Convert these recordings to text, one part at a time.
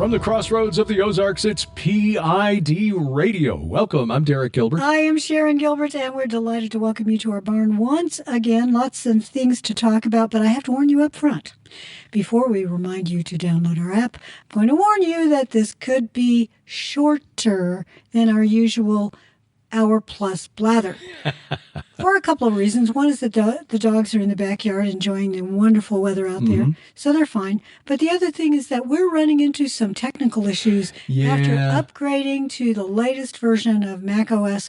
From the crossroads of the Ozarks, it's P.I.D. Radio. Welcome. I'm Derek Gilbert. I am Sharon Gilbert, and we're delighted to welcome you to our barn once again. Lots of things to talk about, but I have to warn you up front. Before we remind you to download our app, I'm going to warn you that this could be shorter than our usual hour-plus blather. For a couple of reasons. One is that the dogs are in the backyard enjoying the wonderful weather out there, so they're fine. But the other thing is that we're running into some technical issues after upgrading to the latest version of macOS.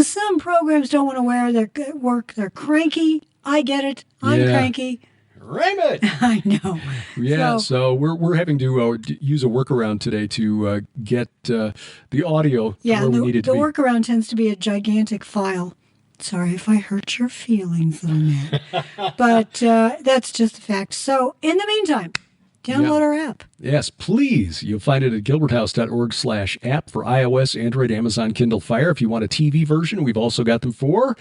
Some programs don't want to work. They're cranky. I get it. I'm cranky. Raymond! I know. Yeah, so we're having to use a workaround today to get the audio where we need it to be. The workaround tends to be a gigantic file. Sorry if I hurt your feelings, little man. But that's just a fact. So, in the meantime, download our app. Yes, please. You'll find it at gilberthouse.org/app for iOS, Android, Amazon, Kindle Fire. If you want a TV version, we've also got them for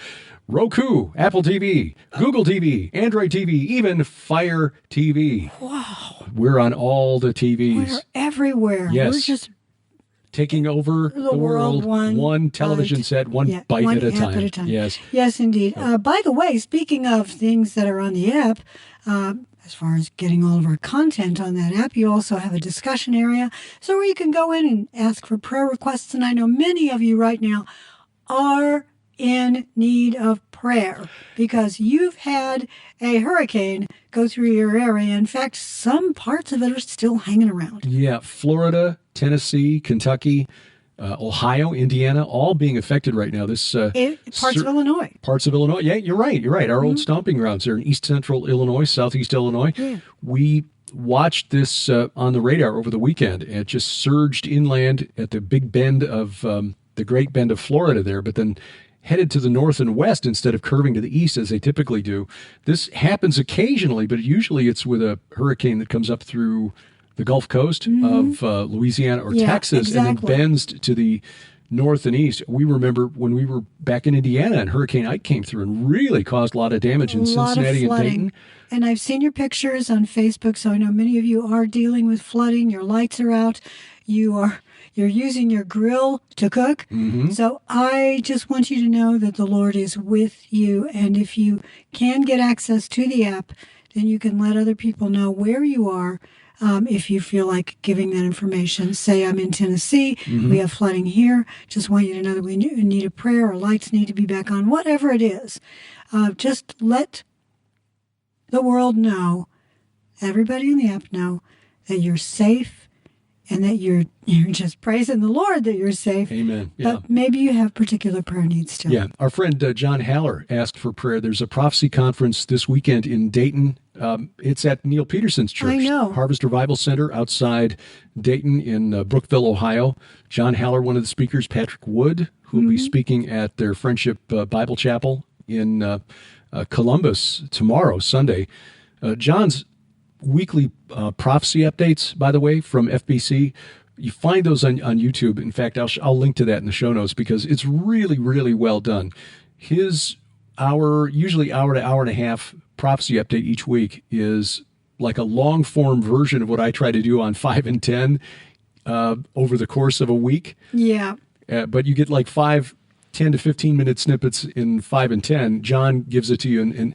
Roku, Apple TV, Google TV, Android TV, even Fire TV. Wow. We're on all the TVs. We're everywhere. Yes. We're just taking over the world one television set, one bite at a time. Yes, indeed. By the way, speaking of things that are on the app, as far as getting all of our content on that app, you also have a discussion area, so where you can go in and ask for prayer requests. And I know many of you right now are in need of prayer because you've had a hurricane go through your area. In fact, some parts of it are still hanging around. Yeah, Florida, Tennessee, Kentucky, Ohio, Indiana, all being affected right now. This parts of Illinois. Parts of Illinois. Yeah, you're right. Our old stomping grounds are in east central Illinois, southeast Illinois. Yeah. We watched this on the radar over the weekend. It just surged inland at the big bend of the Great Bend of Florida there, but then headed to the north and west instead of curving to the east as they typically do. This happens occasionally, but usually it's with a hurricane that comes up through the Gulf Coast of Louisiana or Texas and then bends to the north and east. We remember when we were back in Indiana and Hurricane Ike came through and really caused a lot of damage in Cincinnati and Dayton. And I've seen your pictures on Facebook, so I know many of you are dealing with flooding. Your lights are out. You're using your grill to cook. So I just want you to know that the Lord is with you. And if you can get access to the app, then you can let other people know where you are. If you feel like giving that information, say I'm in Tennessee, we have flooding here. Just want you to know that we need a prayer, our lights need to be back on, whatever it is. Just let the world know, everybody in the app know, that you're safe and that you're just praising the Lord that you're safe. Amen. Yeah. But maybe you have particular prayer needs too. Yeah. Our friend John Haller asked for prayer. There's a prophecy conference this weekend in Dayton. It's at Neil Peterson's church. I know. Harvest Revival Center outside Dayton in Brookville, Ohio. John Haller, one of the speakers, Patrick Wood, who will be speaking at their Friendship Bible Chapel in Columbus tomorrow, Sunday. John's weekly prophecy updates, by the way, from FBC. You find those on YouTube. In fact, I'll link to that in the show notes because it's really, really well done. His usually hour to hour and a half prophecy update each week is like a long form version of what I try to do on 5 and 10 over the course of a week. Yeah. But you get like 5, 10 to 15 minute snippets in 5 and 10. John gives it to you and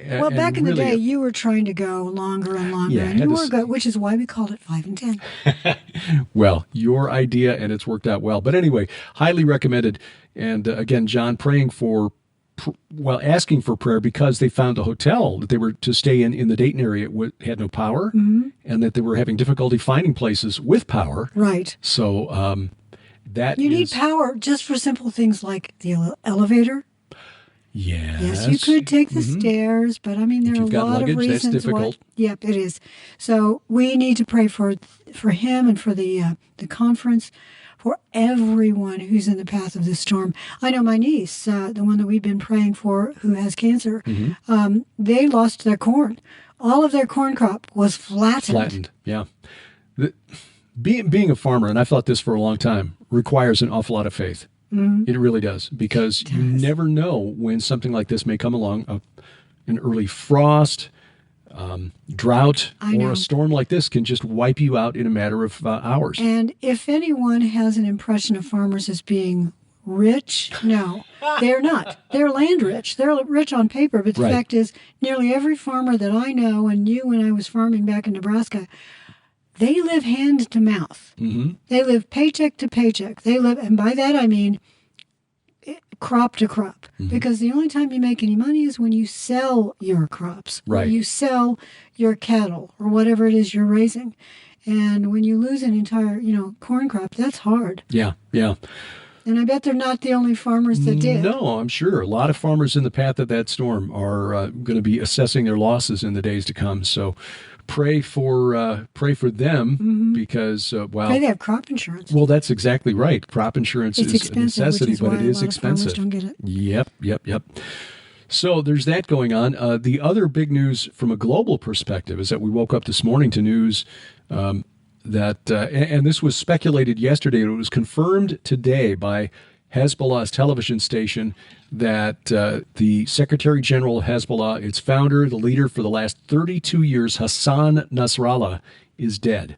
well, back in the day, you were trying to go longer and longer, and you were good, which is why we called it 5 and 10. Well, your idea, and it's worked out well. But anyway, highly recommended. And again, John praying asking for prayer because they found a hotel that they were to stay in the Dayton area had no power, and that they were having difficulty finding places with power. Right. So you need power just for simple things like the elevator. Yes, you could take the stairs, but I mean, there are a lot of reasons. That's difficult. Yep, it is. So we need to pray for him and for the conference, for everyone who's in the path of this storm. I know my niece, the one that we've been praying for, who has cancer. They lost their corn. All of their corn crop was flattened. Yeah. Being a farmer, and I've thought this for a long time, requires an awful lot of faith. It really does, because you never know when something like this may come along, an early frost, Drought I or know. a storm like this can just wipe you out in a matter of hours. And if anyone has an impression of farmers as being rich, no, they're not. They're land rich. They're rich on paper, but the Right. fact is, nearly every farmer that I know and knew when I was farming back in Nebraska, they live hand to mouth. Mm-hmm. They live paycheck to paycheck. They live, and by that I mean crop to crop, because the only time you make any money is when you sell your crops, or Right. you sell your cattle, or whatever it is you're raising. And when you lose an entire, corn crop, that's hard. Yeah, yeah. And I bet they're not the only farmers that did. No, I'm sure a lot of farmers in the path of that storm are going to be assessing their losses in the days to come. So pray for them because Maybe they have crop insurance. well, that's exactly right. Crop insurance It's is expensive, a necessity, which is but why it a is lot of farmers expensive. don't get it. Yep. So there's that going on. The other big news from a global perspective is that we woke up this morning to news that, and this was speculated yesterday, and it was confirmed today by Hezbollah's television station, that the Secretary General of Hezbollah, its founder, the leader for the last 32 years, Hassan Nasrallah, is dead.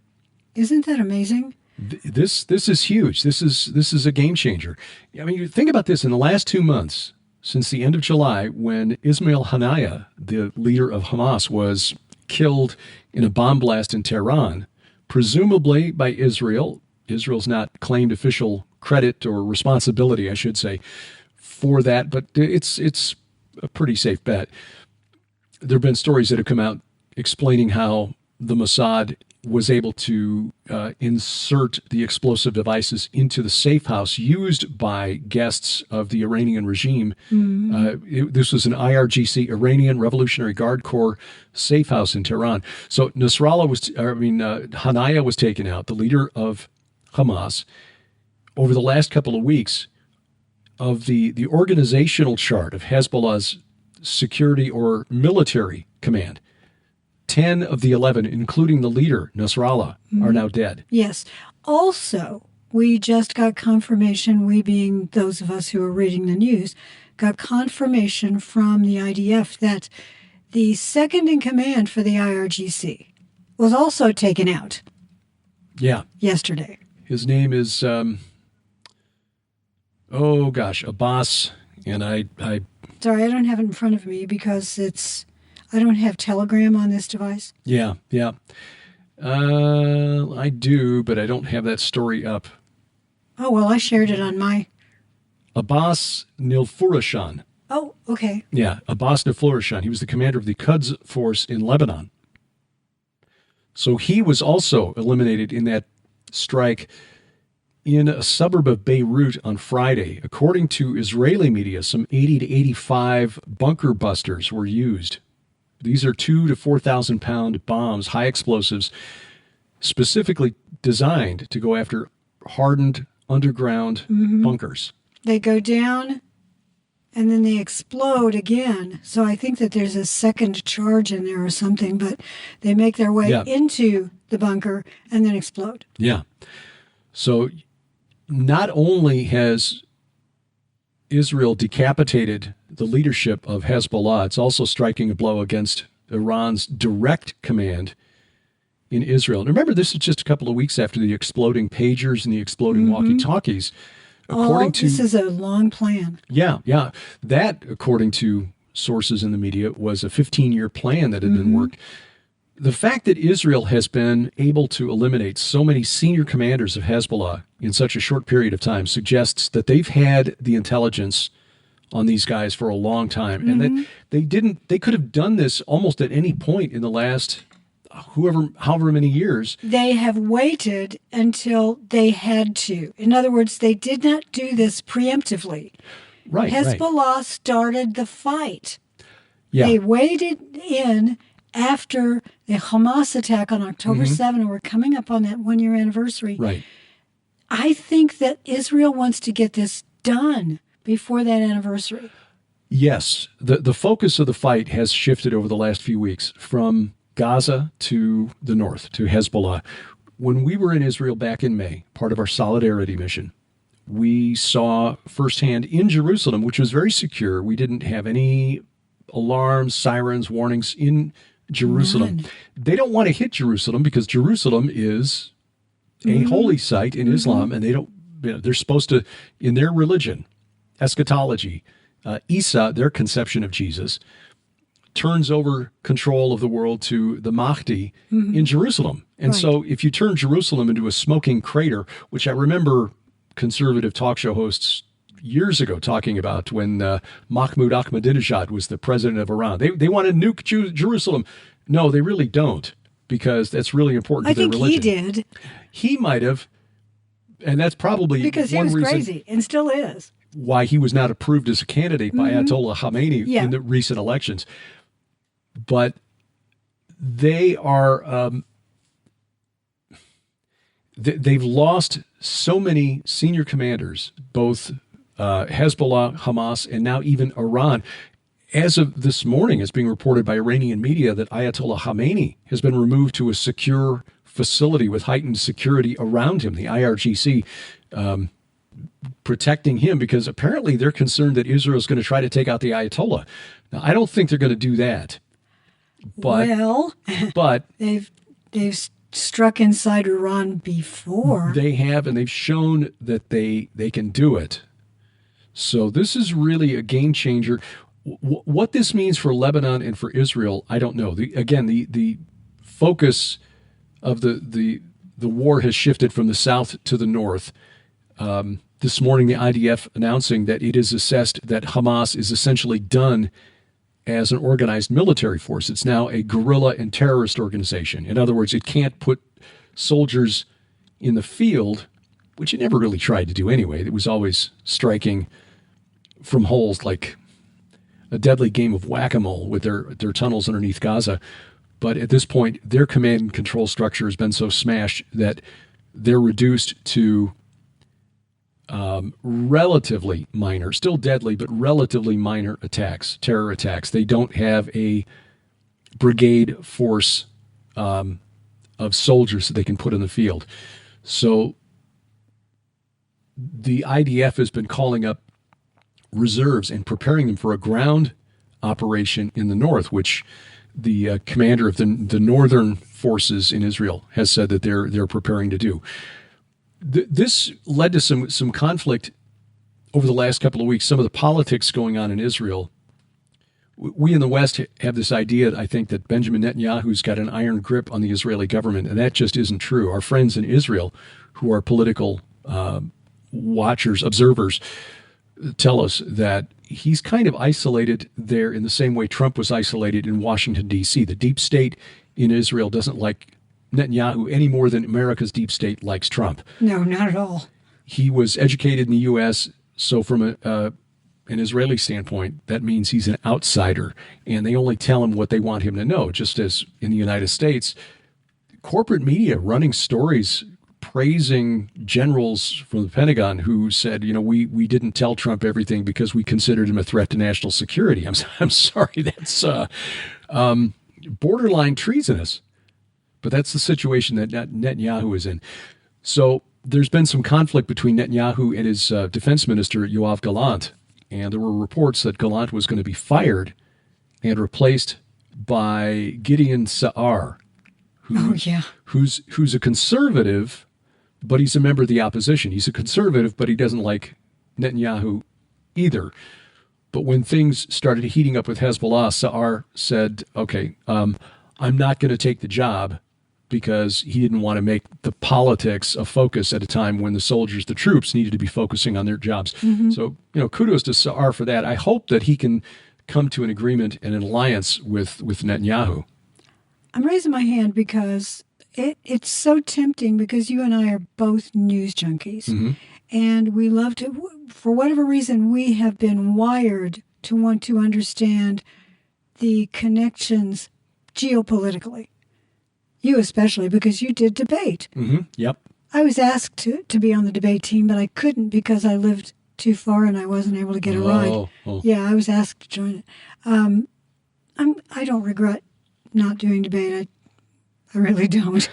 Isn't that amazing? This is huge. This is a game changer. I mean, you think about this. In the last 2 months, since the end of July, when Ismail Haniyeh, the leader of Hamas, was killed in a bomb blast in Tehran, presumably by Israel. Israel's not claimed official credit or responsibility, I should say, for that, but it's a pretty safe bet. There have been stories that have come out explaining how the Mossad was able to insert the explosive devices into the safe house used by guests of the Iranian regime. This was an IRGC, Iranian Revolutionary Guard Corps safe house in Tehran. So Haniyeh was taken out, the leader of Hamas. Over the last couple of weeks, of the organizational chart of Hezbollah's security or military command, 10 of the 11, including the leader, Nasrallah, are now dead. Yes. Also, we just got confirmation, we being those of us who are reading the news, got confirmation from the IDF that the second in command for the IRGC was also taken out Yeah. yesterday. His name is, Abbas. And I Sorry, I don't have it in front of me because I don't have Telegram on this device. yeah. I do, but I don't have that story up. Oh, well, I shared it on my... Abbas Nilfurushan. Oh, okay. Yeah, Abbas Nilfurushan. He was the commander of the Quds force in Lebanon. So he was also eliminated in that strike in a suburb of Beirut on Friday. According to Israeli media, some 80 to 85 bunker busters were used. These are 2,000 to 4,000 pound bombs, high explosives, specifically designed to go after hardened underground bunkers. They go down and then they explode again. So I think that there's a second charge in there or something, but they make their way into the bunker and then explode. Yeah. So not only has Israel decapitated the leadership of Hezbollah, it's also striking a blow against Iran's direct command in Israel. And remember, this is just a couple of weeks after the exploding pagers and the exploding walkie-talkies. This is a long plan. Yeah. That, according to sources in the media, was a 15-year plan that had been worked. The fact that Israel has been able to eliminate so many senior commanders of Hezbollah in such a short period of time suggests that they've had the intelligence on these guys for a long time, and that they could have done this almost at any point in the last however many years. They have waited until they had to. In other words, they did not do this preemptively. Right. Hezbollah started the fight. Yeah. They waded in after the Hamas attack on October 7, and we're coming up on that 1-year anniversary. Right. I think that Israel wants to get this done before that anniversary. Yes. The focus of the fight has shifted over the last few weeks from Gaza to the north, to Hezbollah. When we were in Israel back in May, part of our Solidarity mission, we saw firsthand in Jerusalem, which was very secure. We didn't have any alarms, sirens, warnings in Jerusalem. None. They don't want to hit Jerusalem because Jerusalem is a holy site in Islam, and they don't. They're supposed to, in their religion, eschatology, Isa, their conception of Jesus, turns over control of the world to the Mahdi in Jerusalem. And so if you turn Jerusalem into a smoking crater, which I remember conservative talk show hosts years ago talking about when Mahmoud Ahmadinejad was the president of Iran. They want to nuke Jerusalem. No, they really don't, because that's really important to their religion. I think he did. He might have, and that's probably because he one was reason crazy and still is. Why he was not approved as a candidate by Ayatollah Khomeini in the recent elections. But they are, they've lost so many senior commanders, both Hezbollah, Hamas, and now even Iran. As of this morning, it's being reported by Iranian media that Ayatollah Khomeini has been removed to a secure facility with heightened security around him, the IRGC, protecting him, because apparently they're concerned that Israel is going to try to take out the Ayatollah. Now, I don't think they're going to do that. But they've struck inside Iran before. They have, and they've shown that they can do it. So this is really a game changer. What this means for Lebanon and for Israel, I don't know. The focus of the war has shifted from the south to the north. This morning, the IDF announcing that it is assessed that Hamas is essentially done as an organized military force. It's now a guerrilla and terrorist organization. In other words, it can't put soldiers in the field, which it never really tried to do anyway. It was always striking from holes like a deadly game of whack-a-mole with their tunnels underneath Gaza. But at this point, their command and control structure has been so smashed that they're reduced to relatively minor, still deadly, but relatively minor attacks, terror attacks. They don't have a brigade force of soldiers that they can put in the field. So the IDF has been calling up reserves and preparing them for a ground operation in the north, which the commander of the northern forces in Israel has said that they're preparing to do. This led to some conflict over the last couple of weeks. Some of the politics going on in Israel. We in the West have this idea, I think, that Benjamin Netanyahu's got an iron grip on the Israeli government, and that just isn't true. Our friends in Israel, who are political watchers, observers, tell us that he's kind of isolated there in the same way Trump was isolated in Washington, D.C. The deep state in Israel doesn't like Netanyahu any more than America's deep state likes Trump. No, not at all. He was educated in the U.S., so from an Israeli standpoint, that means he's an outsider, and they only tell him what they want him to know, just as in the United States, corporate media running stories praising generals from the Pentagon who said, we didn't tell Trump everything because we considered him a threat to national security. I'm sorry, that's borderline treasonous. But that's the situation that Netanyahu is in. So there's been some conflict between Netanyahu and his defense minister, Yoav Gallant. And there were reports that Gallant was going to be fired and replaced by Gideon Sa'ar, who's a conservative, but he's a member of the opposition. He's a conservative, but he doesn't like Netanyahu either. But when things started heating up with Hezbollah, Sa'ar said, okay, I'm not going to take the job, because he didn't want to make the politics a focus at a time when the soldiers, the troops, needed to be focusing on their jobs. Mm-hmm. So, kudos to Sa'ar for that. I hope that he can come to an agreement and an alliance with Netanyahu. I'm raising my hand because it's so tempting, because you and I are both news junkies. Mm-hmm. And we love to, for whatever reason, we have been wired to want to understand the connections geopolitically. You especially, because you did debate. Mm-hmm. Yep. I was asked to be on the debate team, but I couldn't because I lived too far and I wasn't able to get a ride. Oh. Yeah, I was asked to join it. I don't regret not doing debate. I really don't.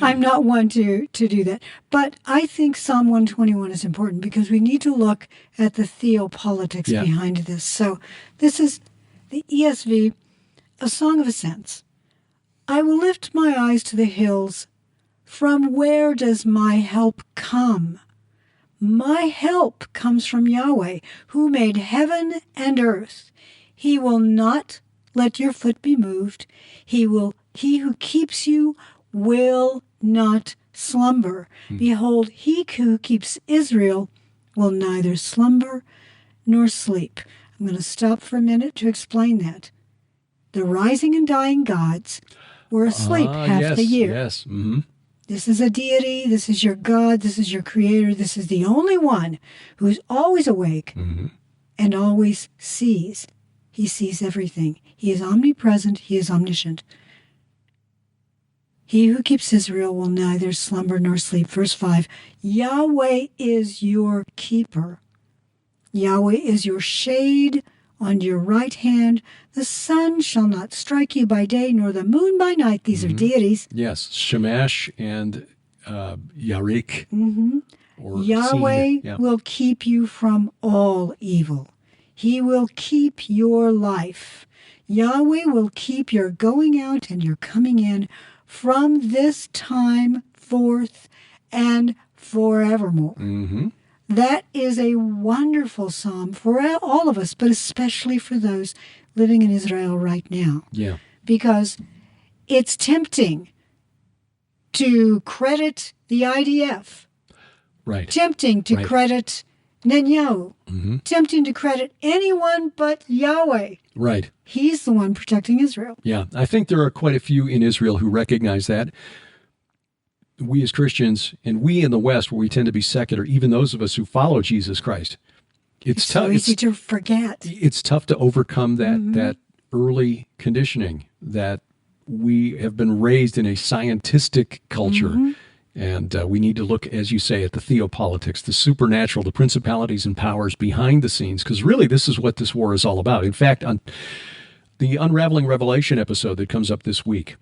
I'm not one to do that. But I think Psalm 121 is important because we need to look at the theopolitics behind this. So this is the ESV. A Song of Ascents. I will lift my eyes to the hills. From where does my help come? My help comes from Yahweh, who made heaven and earth. He will not let your foot be moved. He who keeps you will not slumber. Behold, he who keeps Israel will neither slumber nor sleep. I'm going to stop for a minute to explain that. The rising and dying gods were asleep half the year. Yes. Mm-hmm. This is a deity. This is your God. This is your creator. This is the only one who is always awake and always sees. He sees everything. He is omnipresent. He is omniscient. He who keeps Israel will neither slumber nor sleep. Verse 5, Yahweh is your keeper. Yahweh is your shade on your right hand. The sun shall not strike you by day, nor the moon by night. These are deities. Yes, Shamash and Yarik. Or Yahweh will keep you from all evil. He will keep your life. Yahweh will keep your going out and your coming in from this time forth and forevermore. That is a wonderful psalm for all of us, but especially for those living in Israel right now. Yeah. Because it's tempting to credit the IDF. Right. Tempting to credit Netanyahu. Tempting to credit anyone but Yahweh. Right. He's the one protecting Israel. Yeah. I think there are quite a few in Israel who recognize that. We as Christians, and we in the West, where we tend to be secular, even those of us who follow Jesus Christ, it's tough. So easy to forget. It's tough to overcome that early conditioning that we have been raised in a scientistic culture. And we need to look, as you say, at the theopolitics, the supernatural, the principalities and powers behind the scenes, because really this is what this war is all about. In fact, on the Unraveling Revelation episode that comes up this week,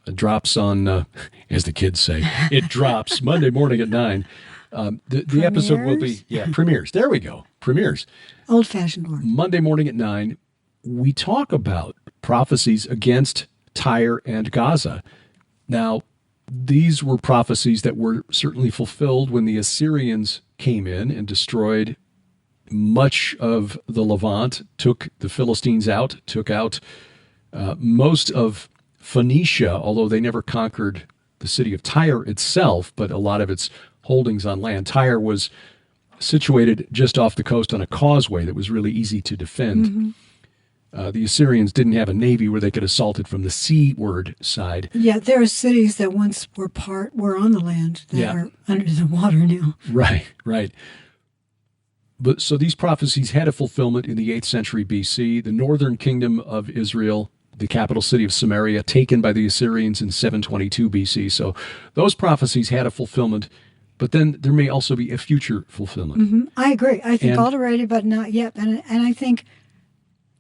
it drops on, as the kids say, it drops Monday morning at 9. The episode will be, premieres. There we go. Premieres. Old-fashioned word. Monday morning at 9, we talk about prophecies against Tyre and Gaza. Now, these were prophecies that were certainly fulfilled when the Assyrians came in and destroyed much of the Levant, took the Philistines out, took out most of Phoenicia, although they never conquered the city of Tyre itself, but a lot of its holdings on land. Tyre was situated just off the coast on a causeway that was really easy to defend. The Assyrians didn't have a navy where they could assault it from the seaward side. Yeah, there are cities that once were on the land that are under the water now. Right. But so these prophecies had a fulfillment in the 8th century BC. The northern kingdom of Israel, the capital city of Samaria, taken by the Assyrians in 722 BC. So those prophecies had a fulfillment, but then there may also be a future fulfillment. I agree. I think already, but not yet. And I think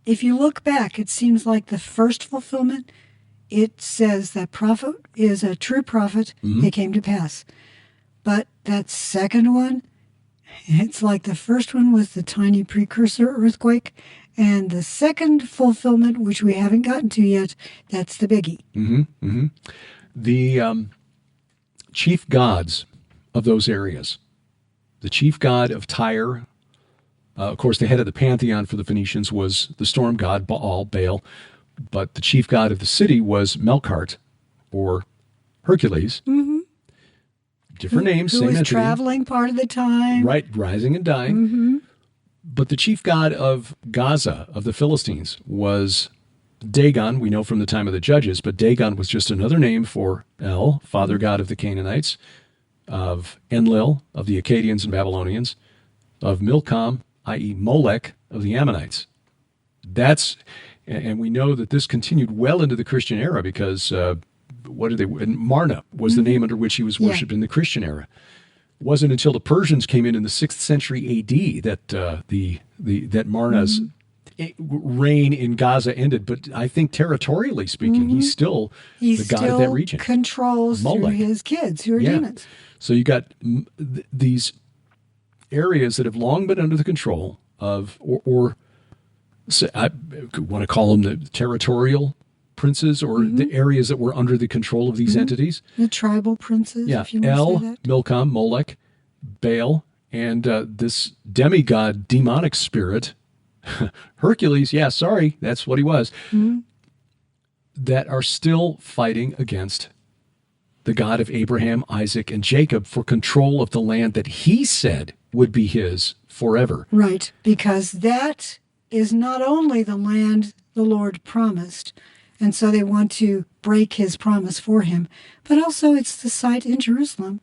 if you look back, it seems like the first fulfillment, it says that prophet is a true prophet. It came to pass. But that second one, it's like the first one was the tiny precursor earthquake. And the second fulfillment, which we haven't gotten to yet, that's the biggie. The chief gods of those areas, the chief god of Tyre, of course, the head of the pantheon for the Phoenicians was the storm god Baal, but the chief god of the city was Melkart, or Hercules. Different names, same entity. Who was traveling part of the time. Right, rising and dying. But the chief god of Gaza, of the Philistines, was Dagon. We know from the time of the Judges, but Dagon was just another name for El, father god of the Canaanites, of Enlil, of the Akkadians and Babylonians, of Milcom, i.e. Molech, of the Ammonites. And we know that this continued well into the Christian era because, Marna was the name under which he was worshipped in the Christian era. It wasn't until the Persians came in the 6th century A.D. that that Marna's reign in Gaza ended. But I think territorially speaking, he's still the god of that region. He controls through his kids who are demons. So you got these areas that have long been under the control of, I want to call them the territorial princes or the areas that were under the control of these entities. The tribal princes, Yeah, if you want El, to say that. Milcom, Molech, Baal, and this demigod demonic spirit, Hercules, yeah, sorry, that's what he was, that are still fighting against the God of Abraham, Isaac, and Jacob for control of the land that he said would be his forever. Right, because that is not only the land the Lord promised, and so they want to break his promise for him, but also it's the site in Jerusalem.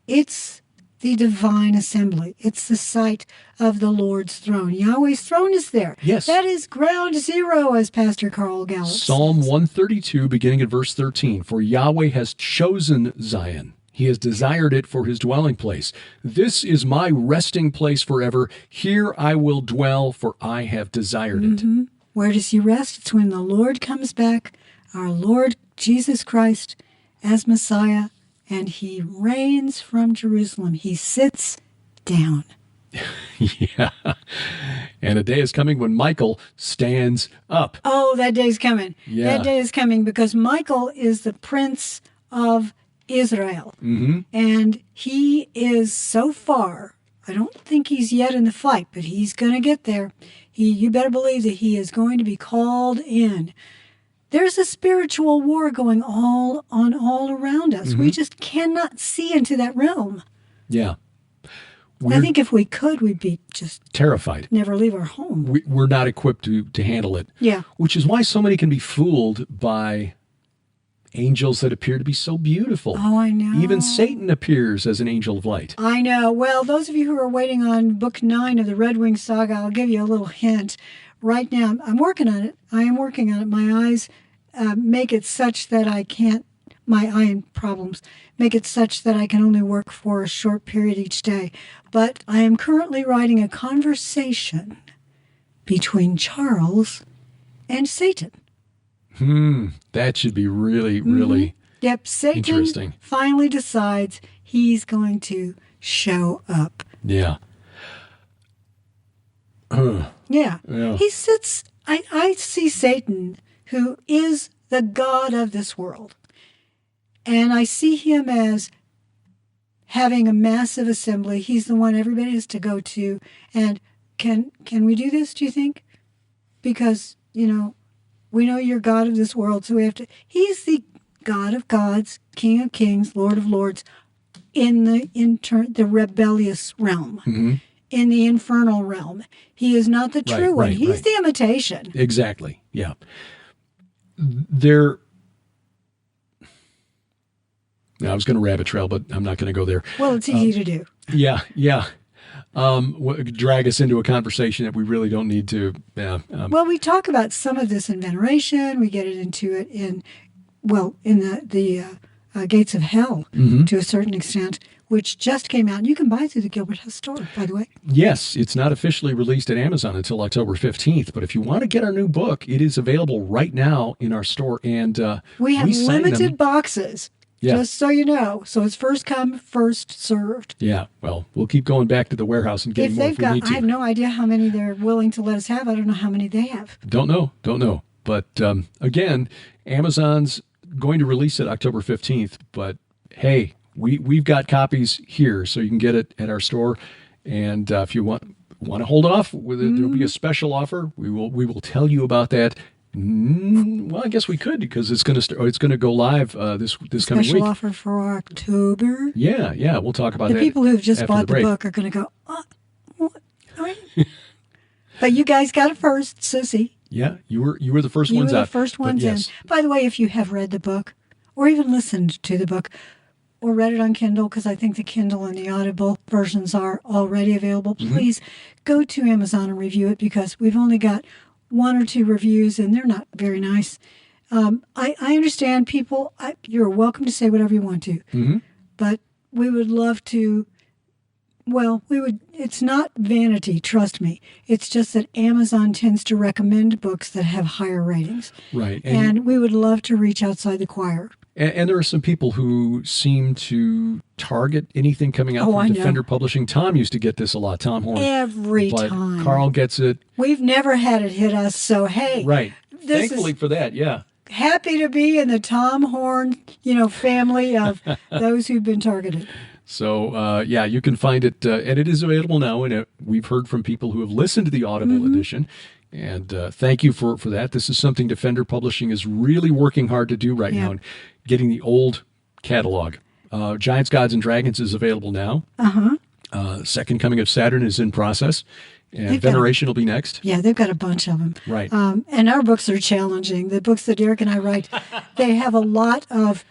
It's the divine assembly. It's the site of the Lord's throne. Yahweh's throne is there. Yes. That is ground zero, as Pastor Carl Gallup Psalm says. 132, beginning at verse 13. For Yahweh has chosen Zion. He has desired it for his dwelling place. This is my resting place forever. Here I will dwell, for I have desired it. Where does he rest? It's when the Lord comes back, our Lord Jesus Christ as Messiah, and he reigns from Jerusalem. He sits down. Yeah. And a day is coming when Michael stands up. Oh, that day's coming. Yeah. That day is coming because Michael is the prince of Israel. And he is so far, I don't think he's yet in the fight, but he's going to get there. You better believe that he is going to be called in. There's a spiritual war going all around us. We just cannot see into that realm. Yeah. I think if we could, we'd be just terrified. Never leave our home. We're not equipped to handle it. Yeah. Which is why so many can be fooled by angels that appear to be so beautiful. Oh, I know. Even Satan appears as an angel of light. I know. Well, those of you who are waiting on book 9 of the Red Wing Saga, I'll give you a little hint. Right now, I'm working on it. I am working on it. My eyes make it such that I can't, my eye problems make it such that I can only work for a short period each day. But I am currently writing a conversation between Charles and Satan. That should be really Yep, Satan interesting. Finally decides he's going to show up. Yeah. Yeah. Yeah. He sits, I see Satan, who is the God of this world. And I see him as having a massive assembly. He's the one everybody has to go to. And can we do this, do you think? Because, we know you're God of this world, so we have to. He's the God of gods, King of kings, Lord of lords, in the rebellious realm, in the infernal realm. He is not the true one. He's the imitation. Exactly. Yeah. I was going to rabbit trail, but I'm not going to go there. Well, it's easy to do. Yeah. Drag us into a conversation that we really don't need to. Well, we talk about some of this in Veneration. We get into it in the Gates of Hell to a certain extent, which just came out. And you can buy it through the Gilbert House store, by the way. Yes, it's not officially released at Amazon until October 15th. But if you want to get our new book, it is available right now in our store. And we have limited boxes. Yeah. Just so you know. So it's first come, first served. Yeah. Well, we'll keep going back to the warehouse and getting more if we need to. I have no idea how many they're willing to let us have. I don't know how many they have. Don't know. But again, Amazon's going to release it October 15th. But hey, we've got copies here, so you can get it at our store. And if you want to hold off, there'll be a special offer. We will tell you about that. Well, I guess we could because it's going to go live this coming week. Special offer for October. Yeah, we'll talk about that. The people who've just bought the break. book are going to go, what? But you guys got it first, sissy. Yeah, you were the first ones out. You were the first ones in. By the way, if you have read the book, or even listened to the book, or read it on Kindle, because I think the Kindle and the Audible versions are already available, please go to Amazon and review it, because we've only got 1 or 2 reviews, and they're not very nice. I understand people. You're welcome to say whatever you want to, but we would love to. Well, it's not vanity, trust me. It's just that Amazon tends to recommend books that have higher ratings. Right. And we would love to reach outside the choir. And there are some people who seem to target anything coming out from Defender Publishing. Tom used to get this a lot, Tom Horn. Every time. Carl gets it. We've never had it hit us, so hey. Right. Thankfully for that, yeah. happy to be in the Tom Horn, family of those who've been targeted. So, you can find it, and it is available now. And we've heard from people who have listened to the Audible edition. And thank you for that. This is something Defender Publishing is really working hard to do right now, and getting the old catalog. Giants, Gods, and Dragons is available now. Second Coming of Saturn is in process. And Veneration will be next. Yeah, they've got a bunch of them. Right. And our books are challenging. The books that Derek and I write, they have a lot of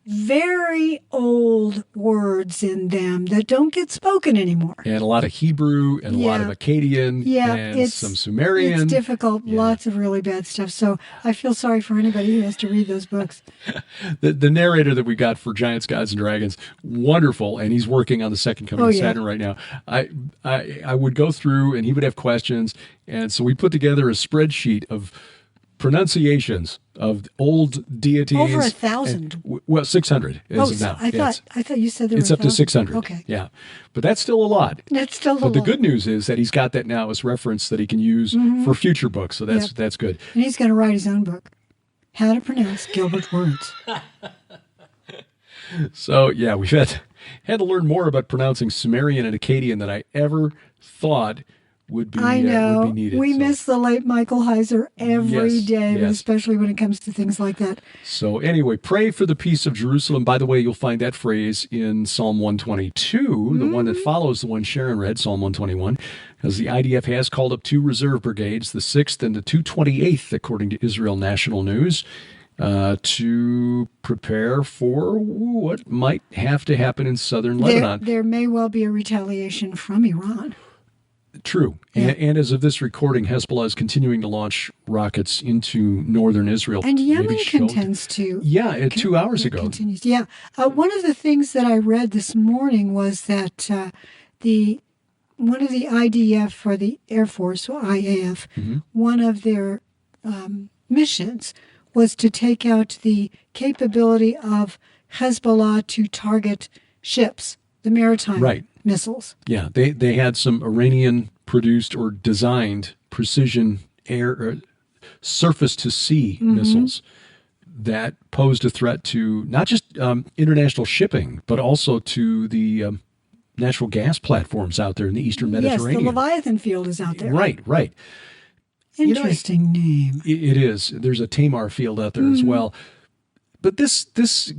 very old words in them that don't get spoken anymore. And a lot of Hebrew and a lot of Akkadian and some Sumerian. It's difficult. Lots of really bad stuff. So I feel sorry for anybody who has to read those books. The narrator that we got for Giants, Gods, and Dragons, wonderful. And he's working on the Second Coming of Saturn right now. I would go through and he would have questions. And so we put together a spreadsheet of pronunciations of old deities. Over 1,000. 600 as of now. I thought you said there it's were up to 600. Okay. Yeah. But that's still a lot. That's still a lot. But the good news is that he's got that now as reference that he can use for future books. So that's good. And he's going to write his own book, How to Pronounce Gilbert Words. So, we've had to learn more about pronouncing Sumerian and Akkadian than I ever thought would be needed. We miss the late Michael Heiser every day, but especially when it comes to things like that. So anyway, pray for the peace of Jerusalem. By the way, you'll find that phrase in Psalm 122, the one that follows the one Sharon read, Psalm 121, because the IDF has called up 2 reserve brigades, the 6th and the 228th, according to Israel National News, to prepare for what might have to happen in southern Lebanon. There may well be a retaliation from Iran. True. Yeah. And as of this recording, Hezbollah is continuing to launch rockets into northern Israel. And Yemen contends to. Yeah, 2 hours ago. Continues. Yeah. One of the things that I read this morning was that one of the IDF, or the Air Force, or IAF, one of their missions was to take out the capability of Hezbollah to target ships, the maritime missiles. Yeah, they had some Iranian-produced or designed precision air surface-to-sea missiles that posed a threat to not just international shipping, but also to the natural gas platforms out there in the Eastern Mediterranean. Yes, the Leviathan field is out there. Right. Interesting name. It is. There's a Tamar field out there as well. But this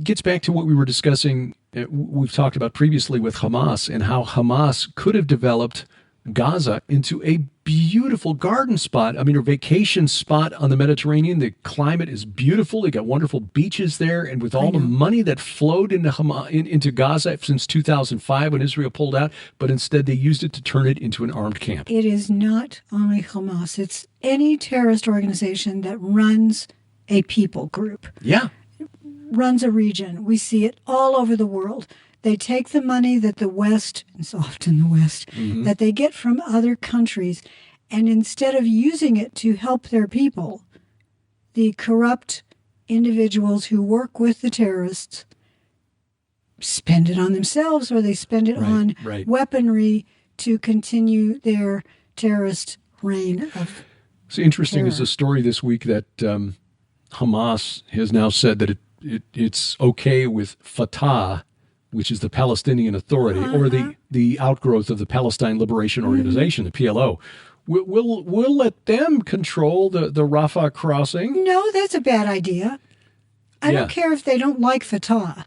gets back to what we were discussing, we've talked about previously with Hamas, and how Hamas could have developed Gaza into a beautiful garden spot. I mean, a vacation spot on the Mediterranean. The climate is beautiful. They got wonderful beaches there. And with all the money that flowed into Gaza since 2005 when Israel pulled out, but instead they used it to turn it into an armed camp. It is not only Hamas. It's any terrorist organization that runs a people group. Yeah. Runs a region. We see it all over the world. They take the money that the West, it's often the West, that they get from other countries, and instead of using it to help their people, the corrupt individuals who work with the terrorists spend it on themselves, or they spend it on weaponry to continue their terrorist reign of So interesting terror. is a story this week that Hamas has now said that it's okay with Fatah, which is the Palestinian Authority, or the outgrowth of the Palestine Liberation Organization, the PLO. We'll let them control the Rafah crossing. No, that's a bad idea. I don't care if they don't like Fatah.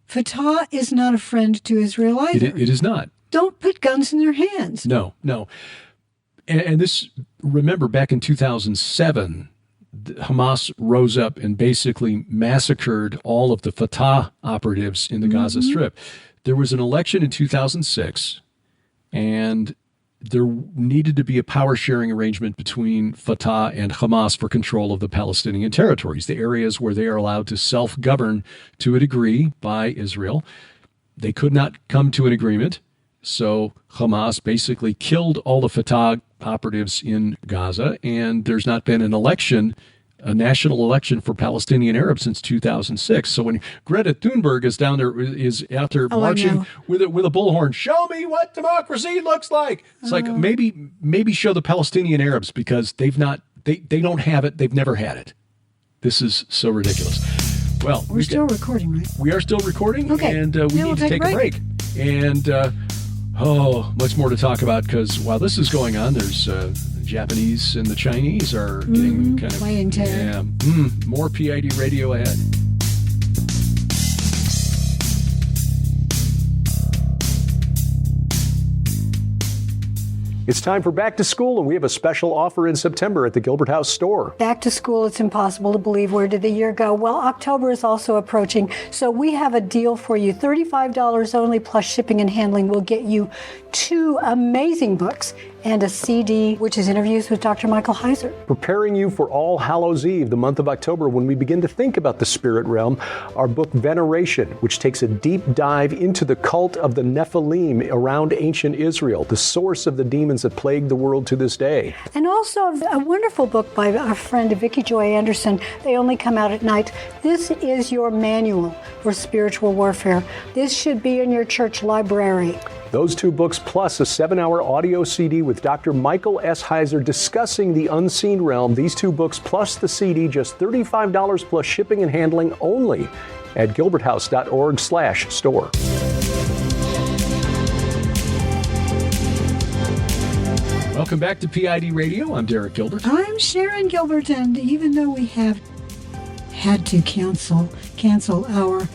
Fatah is not a friend to Israel either. It is not. Don't put guns in their hands. No. And this, remember, back in 2007, Hamas rose up and basically massacred all of the Fatah operatives in the Gaza Strip. There was an election in 2006, and there needed to be a power-sharing arrangement between Fatah and Hamas for control of the Palestinian territories, the areas where they are allowed to self-govern to a degree by Israel. They could not come to an agreement, so Hamas basically killed all the Fatah operatives in Gaza, and there's not been an election, a national election for Palestinian Arabs since 2006. So when Greta Thunberg is out there marching with a bullhorn, show me what democracy looks like. It's like maybe show the Palestinian Arabs, because they don't have it, they've never had it. This is so ridiculous. Well, we're still recording, right? We are still recording, okay. And we need to take a break. And, much more to talk about, because while this is going on, there's the Japanese and the Chinese are getting kind of... playing tag. Yeah. More P.I.D. radio ahead. It's time for back to school, and we have a special offer in September at the Gilbert House store. Back to school, it's impossible to believe. Where did the year go? Well, October is also approaching, so we have a deal for you. $35 only plus shipping and handling will get you 2 amazing books and a CD, which is interviews with Dr. Michael Heiser. Preparing you for All Hallows Eve, the month of October, when we begin to think about the spirit realm, our book Veneration, which takes a deep dive into the cult of the Nephilim around ancient Israel, the source of the demons that plague the world to this day. And also a wonderful book by our friend Vicki Joy Anderson, They Only Come Out at Night. This is your manual for spiritual warfare. This should be in your church library. Those 2 books plus a 7-hour audio CD with Dr. Michael S. Heiser discussing the unseen realm. These 2 books plus the CD, just $35 plus shipping and handling only at gilberthouse.org/store. Welcome back to P.I.D. Radio. I'm Derek Gilbert. I'm Sharon Gilbert, and even though we have had to cancel our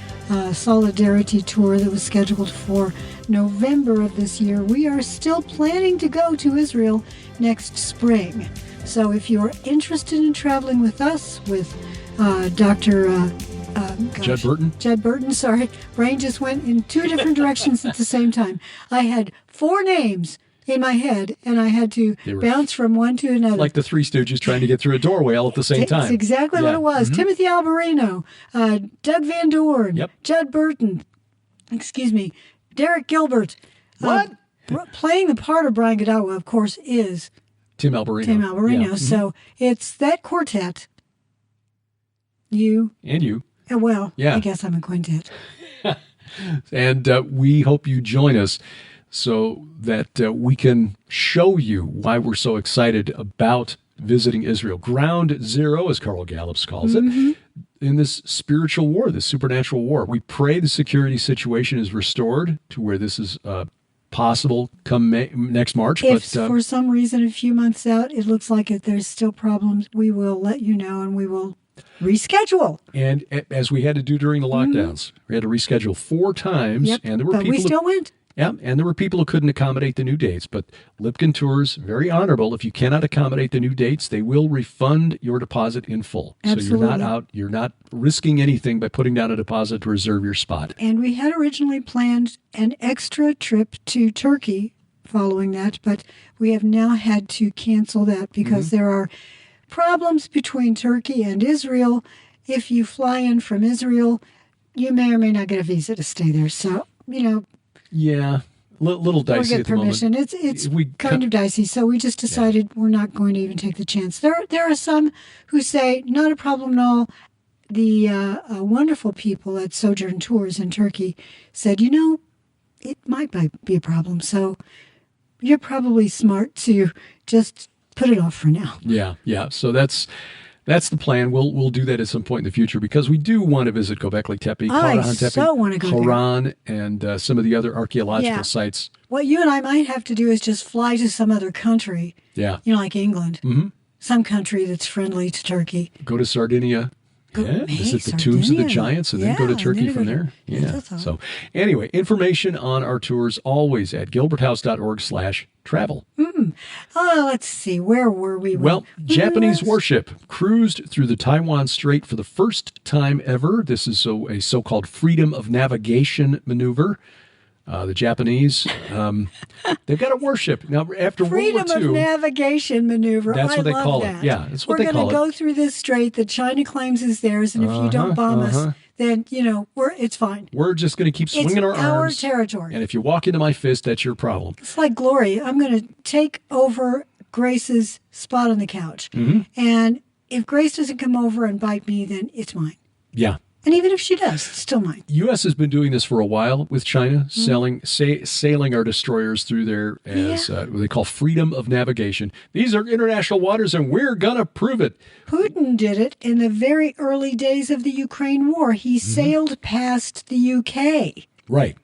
Solidarity tour that was scheduled for November of this year, we are still planning to go to Israel next spring. So if you're interested in traveling with us, with Dr. Judd Burton, sorry. Brain just went in 2 different directions at the same time. I had 4 names in my head, and I had to bounce from one to another. Like the Three Stooges trying to get through a doorway all at the same time. That's exactly what it was. Timothy Alberino, Doug Van Dorn, Judd Burton, Derek Gilbert. What? Playing the part of Brian Godawa, of course, is Tim Alberino. Yeah. So it's that quartet. You. And you. Well, I guess I'm a quintet. And we hope you join us so that we can show you why we're so excited about visiting Israel. Ground zero, as Carl Gallups calls it, in this spiritual war, this supernatural war. We pray the security situation is restored to where this is possible come next March. If for some reason a few months out it looks like there's still problems, we will let you know, and we will reschedule. And as we had to do during the lockdowns, we had to reschedule 4 times. And there were people we still went. Yeah, and there were people who couldn't accommodate the new dates. But Lipkin Tours, very honorable. If you cannot accommodate the new dates, they will refund your deposit in full. Absolutely. So you're not risking anything by putting down a deposit to reserve your spot. And we had originally planned an extra trip to Turkey following that, but we have now had to cancel that because there are problems between Turkey and Israel. If you fly in from Israel, you may or may not get a visa to stay there. So, yeah, little dicey or get at the permission. moment. It's kind of dicey, so we just decided we're not going to even take the chance. There are some who say, not a problem at all. The wonderful people at Sojourn Tours in Turkey said, it might be a problem, so you're probably smart to just put it off for now. Yeah. So that's the plan. We'll do that at some point in the future because we do want to visit Göbekli Tepe, Karahan so want to go Haran, and some of the other archaeological sites. What you and I might have to do is just fly to some other country. Yeah. Like England. Some country that's friendly to Turkey. Go to Sardinia. Visit the tombs of the giants and then go to Turkey from there. Yeah. So anyway, information on our tours always at gilberthouse.org/travel. Let's see. Where were we? Well, Japanese warship cruised through the Taiwan Strait for the first time ever. This is a so-called freedom of navigation maneuver. The Japanese, they've got a warship. Now, after World War II... Freedom of navigation maneuver. That's what they call it. Yeah, that's what they call it. We're going to go through this strait that China claims is theirs, and if you don't bomb us, then, it's fine. We're just going to keep swinging our arms. It's our territory. And if you walk into my fist, that's your problem. It's like Glory. I'm going to take over Grace's spot on the couch. And if Grace doesn't come over and bite me, then it's mine. Yeah. And even if she does, it's still mine. U.S. has been doing this for a while with China, sailing our destroyers through there as what they call freedom of navigation. These are international waters, and we're going to prove it. Putin did it in the very early days of the Ukraine war. He sailed past the UK. Right,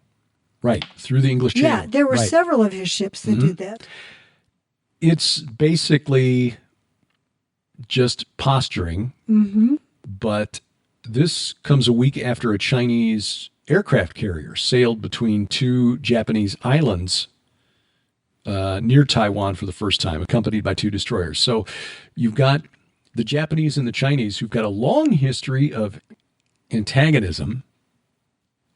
through the English Channel. Yeah, there were several of his ships that did that. It's basically just posturing, but this comes a week after a Chinese aircraft carrier sailed between two Japanese islands near Taiwan for the first time, accompanied by two destroyers. So you've got the Japanese and the Chinese who've got a long history of antagonism.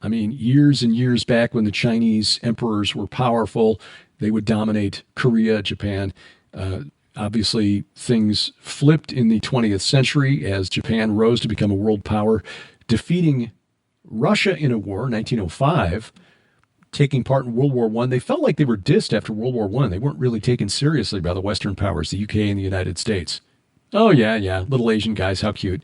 I mean, years and years back when the Chinese emperors were powerful, they would dominate Korea, Japan. Obviously, things flipped in the 20th century as Japan rose to become a world power, defeating Russia in a war, 1905, taking part in World War I. They felt like they were dissed after World War I. They weren't really taken seriously by the Western powers, the UK and the United States. Oh, yeah, little Asian guys, how cute.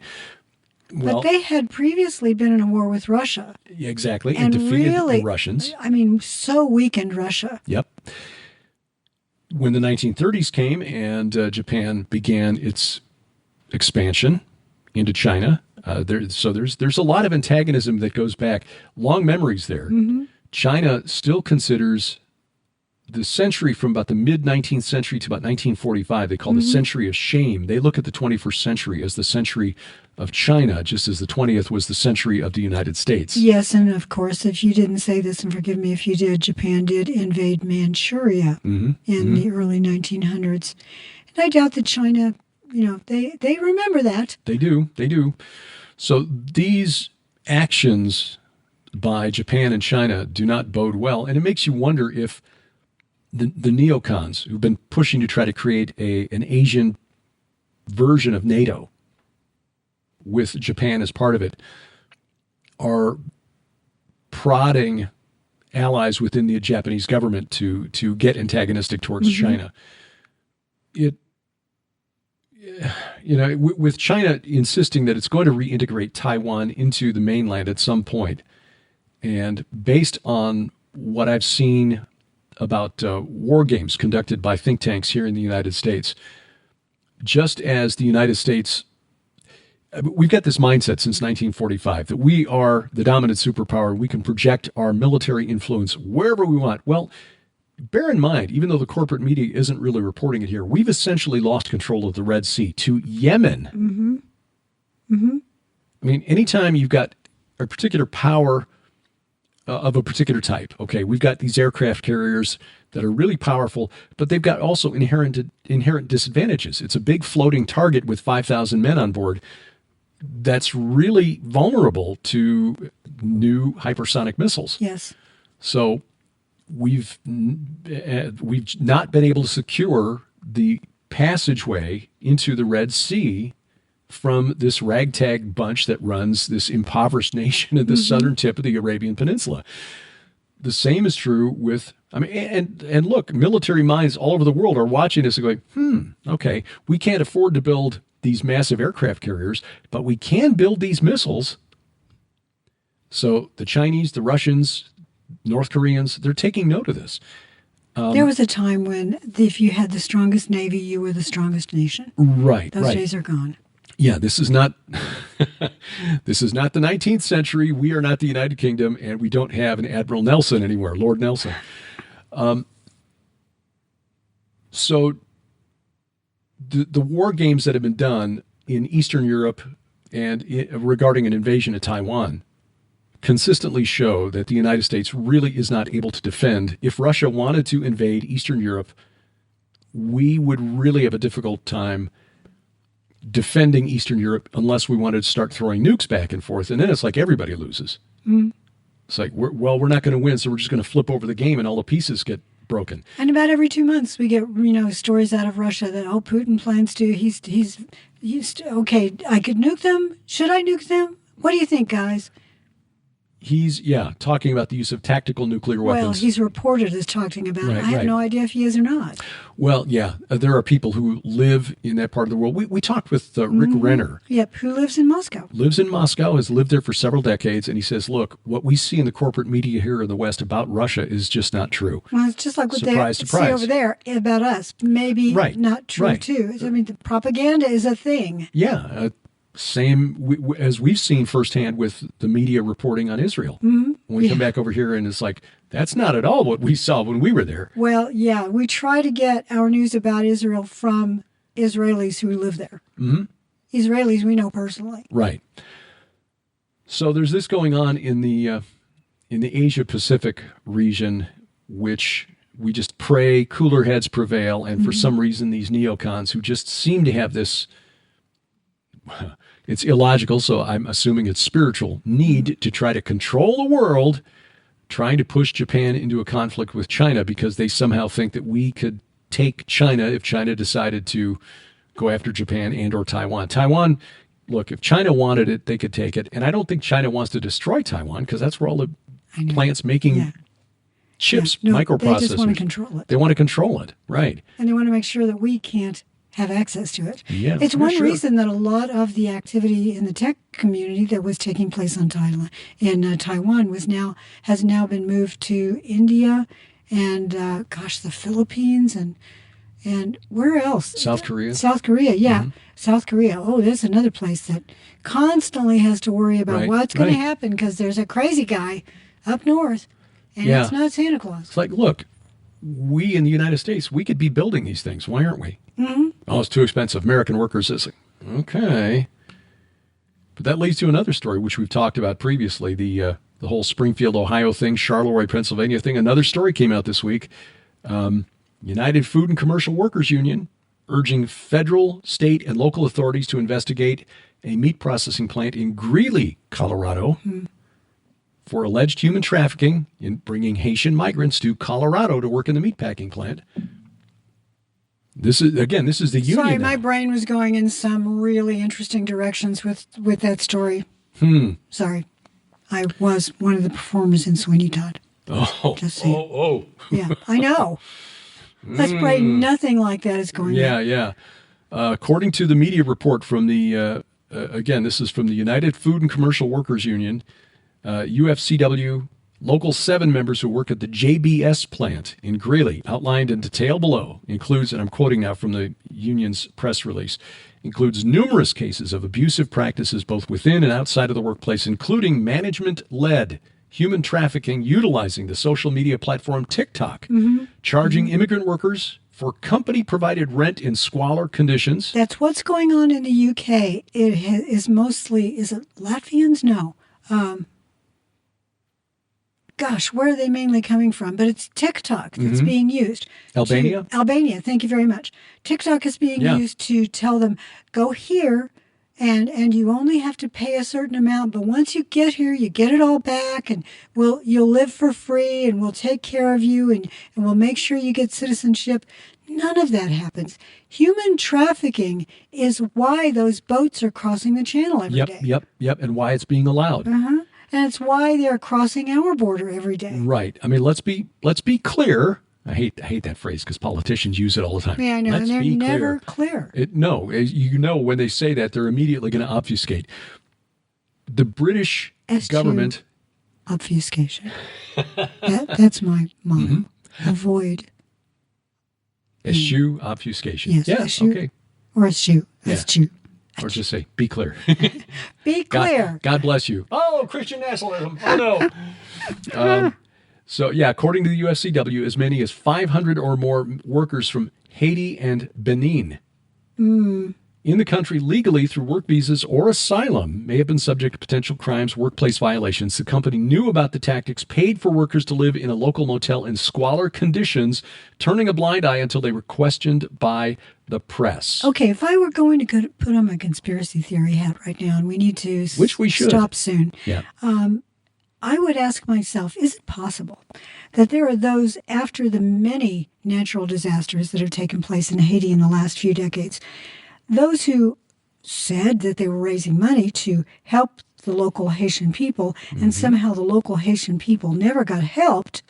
Well, but they had previously been in a war with Russia. Exactly, and defeated the Russians. I mean, so weakened Russia. Yep. When the 1930s came and Japan began its expansion into China, there's a lot of antagonism that goes back, long memories there. China still considers the century from about the mid-19th century to about 1945, they call the century of shame. They look at the 21st century as the century of China, just as the 20th was the century of the United States. Yes, and of course, if you didn't say this, and forgive me if you did, Japan did invade Manchuria in the early 1900s. And I doubt that China, they remember that. They do. So these actions by Japan and China do not bode well, and it makes you wonder if the neocons who've been pushing to try to create an Asian version of NATO with Japan as part of it are prodding allies within the Japanese government to get antagonistic towards China. With China insisting that it's going to reintegrate Taiwan into the mainland at some point, and based on what I've seen about war games conducted by think tanks here in the United States, just as the United States, we've got this mindset since 1945 that we are the dominant superpower. We can project our military influence wherever we want. Well, bear in mind, even though the corporate media isn't really reporting it here, we've essentially lost control of the Red Sea to Yemen. I mean, anytime you've got a particular power of a particular type. Okay, we've got these aircraft carriers that are really powerful, but they've got also inherent disadvantages. It's a big floating target with 5,000 men on board that's really vulnerable to new hypersonic missiles. Yes. So we've not been able to secure the passageway into the Red Sea from this ragtag bunch that runs this impoverished nation at the southern tip of the Arabian Peninsula. The same is true with, and look, military minds all over the world are watching this and going, okay, we can't afford to build these massive aircraft carriers, but we can build these missiles. So the Chinese, the Russians, North Koreans, they're taking note of this. There was a time when if you had the strongest Navy, you were the strongest nation. Right. Those days are gone. Yeah, this is not this is not the 19th century. We are not the United Kingdom, and we don't have an Admiral Nelson anywhere, Lord Nelson. So the war games that have been done in Eastern Europe and regarding an invasion of Taiwan consistently show that the United States really is not able to defend. If Russia wanted to invade Eastern Europe, we would really have a difficult time defending Eastern Europe unless we wanted to start throwing nukes back and forth. And then it's like everybody loses. It's like, we're not going to win, so we're just going to flip over the game and all the pieces get broken. And about every 2 months we get, stories out of Russia that, Putin plans to, he's okay, I could nuke them. Should I nuke them? What do you think, guys? He's, talking about the use of tactical nuclear weapons. Well, he's reported as talking about it. I have no idea if he is or not. Well, there are people who live in that part of the world. We talked with Rick Renner. Yep, who lives in Moscow. Lives in Moscow, has lived there for several decades, and he says, look, what we see in the corporate media here in the West about Russia is just not true. Well, it's just like what they see over there about us. Maybe not true, too. I mean, the propaganda is a thing. Yeah, same as we've seen firsthand with the media reporting on Israel. When we come back over here and it's like, that's not at all what we saw when we were there. Well, yeah, we try to get our news about Israel from Israelis who live there. Israelis we know personally. Right. So there's this going on in the Asia Pacific region, which we just pray cooler heads prevail. And for some reason, these neocons who just seem to have this, it's illogical, so I'm assuming it's spiritual, need to try to control the world, trying to push Japan into a conflict with China because they somehow think that we could take China if China decided to go after Japan and or Taiwan. Taiwan, look, if China wanted it, they could take it. And I don't think China wants to destroy Taiwan because that's where all the plants making chips, microprocessors. They just want to control it. They want to control it, right. And they want to make sure that we can't have access to it. Yeah, it's one reason that a lot of the activity in the tech community that was taking place on Taiwan has now been moved to India and the Philippines and where else? South Korea. South Korea, yeah. South Korea. Oh, there's another place that constantly has to worry about what's going to happen because there's a crazy guy up north and it's not Santa Claus. It's like, look, we in the United States, we could be building these things. Why aren't we? Oh, it's too expensive. American workers is like, okay. But that leads to another story, which we've talked about previously, the whole Springfield, Ohio thing, Charleroi, Pennsylvania thing. Another story came out this week. United Food and Commercial Workers Union urging federal, state, and local authorities to investigate a meat processing plant in Greeley, Colorado, for alleged human trafficking in bringing Haitian migrants to Colorado to work in the meatpacking plant. This is the union. Sorry, my brain was going in some really interesting directions with that story. Sorry. I was one of the performers in Sweeney Todd. Yeah, I know. Let's pray nothing like that is going on. Yeah. According to the media report from the, this is from the United Food and Commercial Workers Union, UFCW Local 7 members who work at the JBS plant in Greeley, outlined in detail below, includes, and I'm quoting now from the union's press release, includes numerous cases of abusive practices both within and outside of the workplace, including management-led human trafficking utilizing the social media platform TikTok, charging immigrant workers for company-provided rent in squalor conditions. That's what's going on in the UK. It is mostly, is it Latvians? No. Where are they mainly coming from? But it's TikTok that's being used. Albania? Albania, thank you very much. TikTok is being used to tell them, go here, and you only have to pay a certain amount, but once you get here, you get it all back, and you'll live for free, and we'll take care of you, and we'll make sure you get citizenship. None of that happens. Human trafficking is why those boats are crossing the channel every day. Yep, and why it's being allowed. And it's why they're crossing our border every day. Right. I mean, let's be clear. I hate that phrase because politicians use it all the time. Yeah, I know. And they're never clear. When they say that, they're immediately going to obfuscate. The British government. Obfuscation. That's my motto. Avoid. Eschew obfuscation. Yes. Yeah. Eschew, okay. Or eschew. Eschew. Or just say, be clear. Be clear. God bless you. Oh, Christian nationalism. Oh, no. According to the UFCW, as many as 500 or more workers from Haiti and Benin in the country legally through work visas or asylum may have been subject to potential crimes, workplace violations. The company knew about the tactics, paid for workers to live in a local motel in squalor conditions, turning a blind eye until they were questioned by the press. Okay, if I were going to put on my conspiracy theory hat right now, and we need to stop soon, I would ask myself, is it possible that there are those, after the many natural disasters that have taken place in Haiti in the last few decades, those who said that they were raising money to help the local Haitian people, and somehow the local Haitian people never got helped,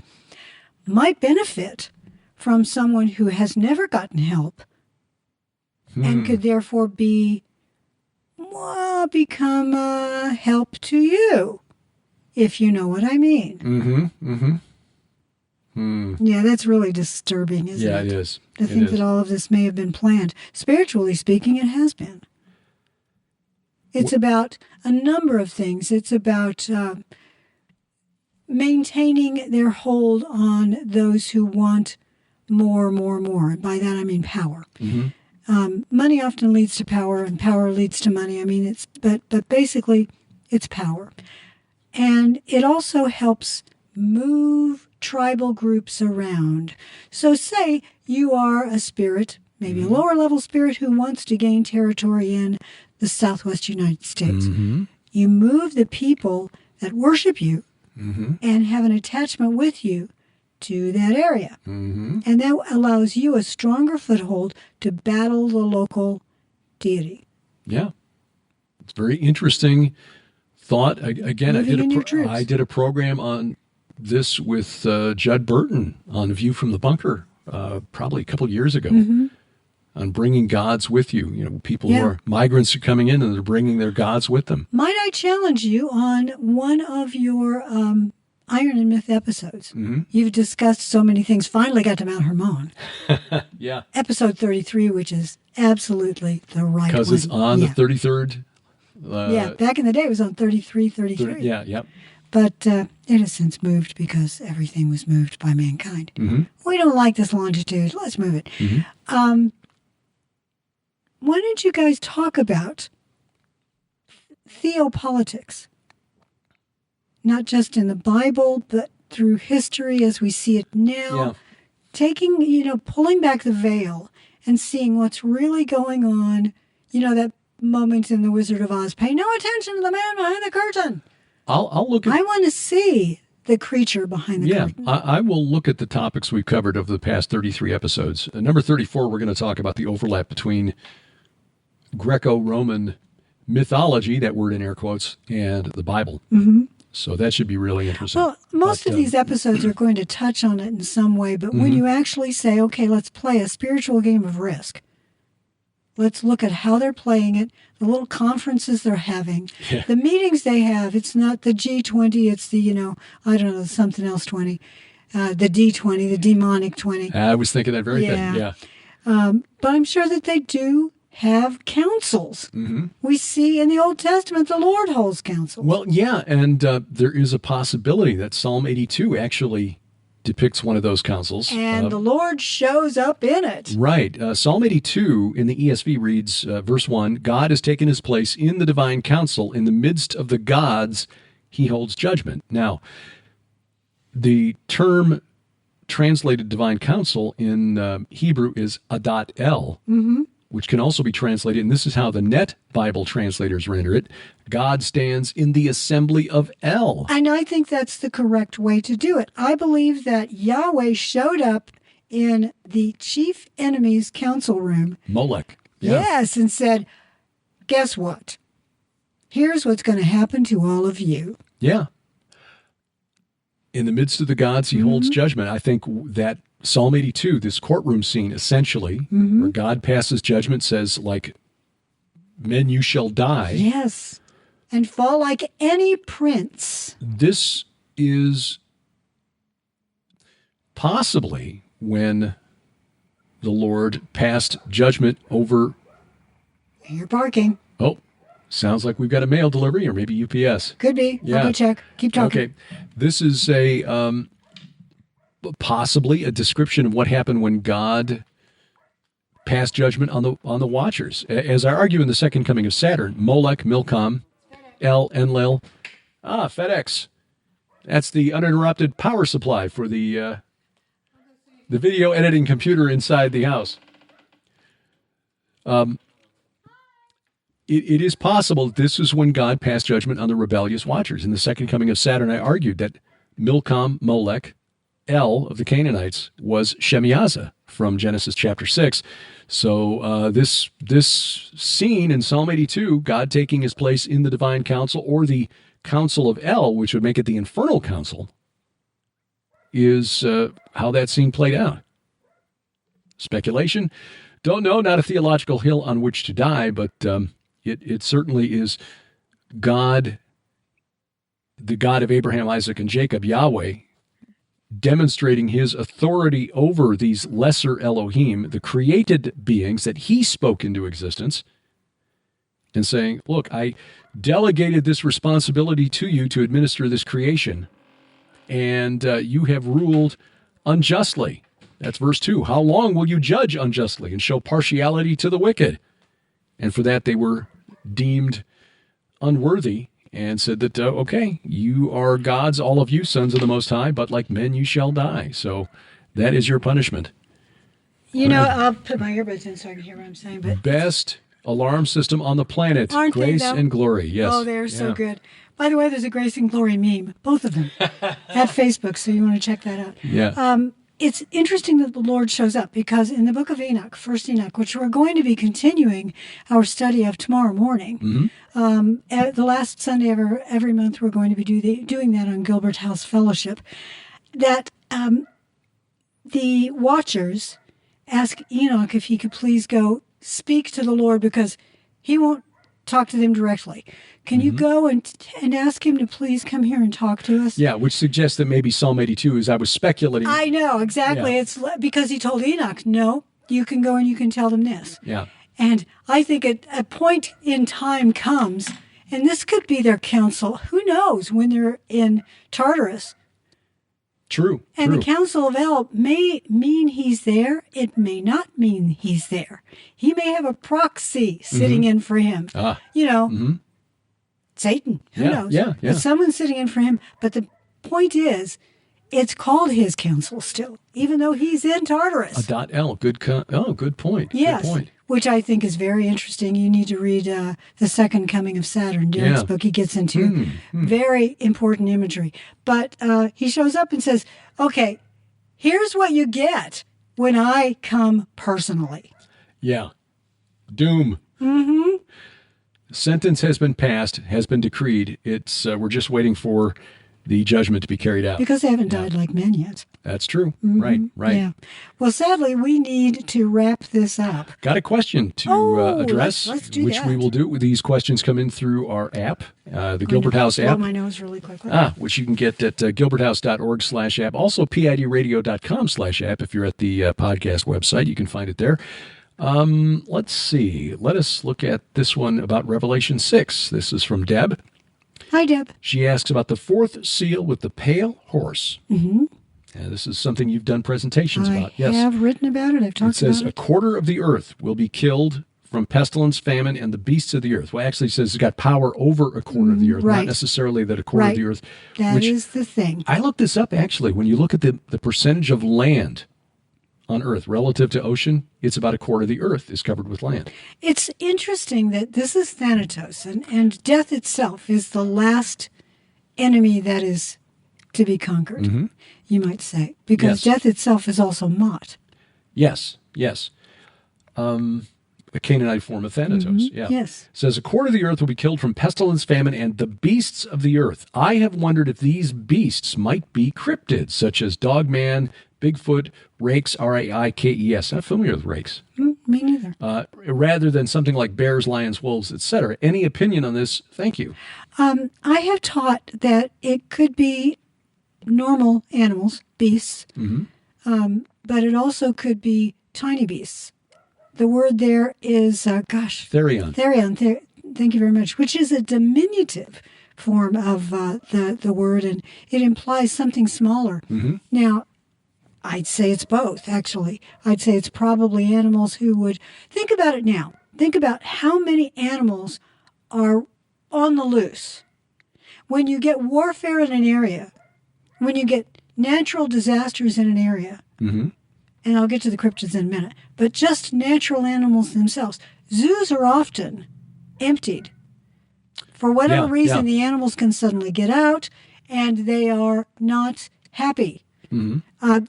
might benefit from someone who has never gotten help and could therefore become a help to you, if you know what I mean. Yeah, that's really disturbing, isn't it? Yeah, it is. To think that all of this may have been planned. Spiritually speaking, it has been. It's about a number of things. It's about maintaining their hold on those who want more. And by that I mean power. Money often leads to power, and power leads to money. I mean, but basically, it's power. And it also helps move tribal groups around. So say you are a spirit, maybe a lower level spirit who wants to gain territory in the Southwest United States. You move the people that worship you and have an attachment with you to that area. And that allows you a stronger foothold to battle the local deity. Yeah. It's very interesting thought. Again, I did a program on this with Judd Burton on View from the Bunker probably a couple of years ago on bringing gods with you. You know, people who are migrants are coming in and they're bringing their gods with them. Might I challenge you on one of your Iron and Myth episodes? You've discussed so many things. Finally got to Mount Hermon. Yeah. Episode 33, which is absolutely the right one. Because it's on the 33rd. Back in the day it was on 33. But it has since moved because everything was moved by mankind. We don't like this longitude. Let's move it. Why don't you guys talk about theopolitics? Not just in the Bible, but through history as we see it now. Taking, pulling back the veil and seeing what's really going on. That moment in The Wizard of Oz. Pay no attention to the man behind the curtain. I'll look at... I want to see the creature behind the curtain. I will look at the topics we've covered over the past 33 episodes. Number 34, we're going to talk about the overlap between Greco-Roman mythology, that word in air quotes, and the Bible. So that should be really interesting. Well, most of these episodes are going to touch on it in some way, but when you actually say, okay, let's play a spiritual game of Risk. Let's look at how they're playing it, the little conferences they're having, the meetings they have. It's not the G20, it's the, something else 20, the D20, the demonic 20. I was thinking that very thing, but I'm sure that they do have councils. We see in the Old Testament the Lord holds councils. Well, and there is a possibility that Psalm 82 actually depicts one of those councils. And the Lord shows up in it. Right. Psalm 82 in the ESV reads, verse 1, God has taken his place in the divine council. In the midst of the gods, he holds judgment. Now, the term translated divine council in Hebrew is Adat El, which can also be translated, and this is how the Net Bible translators render it, God stands in the assembly of El. And I think that's the correct way to do it. I believe that Yahweh showed up in the chief enemy's council room. Molech. Yes, and said, guess what? Here's what's going to happen to all of you. Yeah. In the midst of the gods, he holds judgment. I think that Psalm 82, this courtroom scene, essentially, where God passes judgment, says, like, men, you shall die. Yes, and fall like any prince. This is possibly when the Lord passed judgment over... You're barking. Oh, sounds like we've got a mail delivery, or maybe UPS. Could be. Yeah. I'll go check. Keep talking. Okay. This is possibly a description of what happened when God passed judgment on the Watchers. As I argue in the second coming of Saturn, Molech, Milcom, El, Enlil, FedEx. That's the uninterrupted power supply for the video editing computer inside the house. It is possible that this is when God passed judgment on the rebellious Watchers. In the second coming of Saturn, I argued that Milcom, Molech, El of the Canaanites was Shemiyaza from Genesis chapter 6. So this scene in Psalm 82, God taking his place in the divine council, or the council of El, which would make it the infernal council, is how that scene played out. Speculation? Don't know, not a theological hill on which to die, but it certainly is God, the God of Abraham, Isaac, and Jacob, Yahweh, demonstrating his authority over these lesser Elohim, the created beings that he spoke into existence, and saying, look, I delegated this responsibility to you to administer this creation, and you have ruled unjustly. That's verse 2. How long will you judge unjustly and show partiality to the wicked? And for that they were deemed unworthy, and said that, okay, you are gods, all of you, sons of the Most High, but like men you shall die. So that is your punishment. You know, I'll put my earbuds in so I can hear what I'm saying. But best alarm system on the planet. Aren't Grace they, though? and Glory, yes. Oh, they're so good. By the way, there's a Grace and Glory meme, both of them, at Facebook, so you want to check that out. Yeah. It's interesting that the Lord shows up, because in the book of Enoch, First Enoch, which we're going to be continuing our study of tomorrow morning, at the last Sunday of every month, we're going to be doing that on Gilbert House Fellowship, that the watchers ask Enoch if he could please go speak to the Lord, because he won't talk to them directly. Can you go and ask him to please come here and talk to us? Yeah, which suggests that maybe Psalm 82 is, I was speculating. I know, exactly. Yeah. It's because he told Enoch, no, you can go and you can tell them this. Yeah. And I think a point in time comes, and this could be their counsel. Who knows when they're in Tartarus? True. And the Council of El may mean he's there. It may not mean he's there. He may have a proxy sitting in for him. You know, Satan. Who knows? Yeah. But someone's sitting in for him. But the point is, it's called his council still, even though he's in Tartarus. .L. Good point. Yes. Good point. Which I think is very interesting. You need to read The Second Coming of Saturn, Derek's book. He gets into very important imagery. But he shows up and says, okay, here's what you get when I come personally. Yeah. Doom. Sentence has been passed, has been decreed. It's we're just waiting for the judgment to be carried out. Because they haven't died like men yet. That's true. Right. Yeah. Well, sadly, we need to wrap this up. Got a question to address, let's do which that. We will do. These questions come in through our app, the Gilbert House app. Blow my nose really quickly. Which you can get at gilberthouse.org/app. Also, pidradio.com/app. If you're at the podcast website, you can find it there. Let's see. Let us look at this one about Revelation 6. This is from Deb. Hi, Deb. She asks about the fourth seal with the pale horse. This is something you've done presentations about. Yes, I have written about it. I've talked about it. It says a quarter of the earth will be killed from pestilence, famine, and the beasts of the earth. Well, actually, it says it's got power over a quarter of the earth, not necessarily that a quarter of the earth. That is the thing. I looked this up, actually. When you look at the percentage of land on Earth relative to ocean, it's about a quarter of the Earth is covered with land. It's interesting that this is Thanatos, and death itself is the last enemy that is to be conquered, you might say, because death itself is also Mot. Yes. A Canaanite form of Thanatos. Yes. It says a quarter of the earth will be killed from pestilence, famine, and the beasts of the earth. I have wondered if these beasts might be cryptids, such as Dogman, Bigfoot, rakes, Raikes. Not familiar with rakes. Me neither. Rather than something like bears, lions, wolves, etc. Any opinion on this? Thank you. I have taught that it could be normal animals, beasts, but it also could be tiny beasts. The word there is, Therion. Therion, thank you very much, which is a diminutive form of the word, and it implies something smaller. Now, I'd say it's both, actually. I'd say it's probably animals who would... Think about it now. Think about how many animals are on the loose. When you get warfare in an area, when you get natural disasters in an area, and I'll get to the cryptids in a minute, but just natural animals themselves, zoos are often emptied. For whatever reason, the animals can suddenly get out, and they are not happy.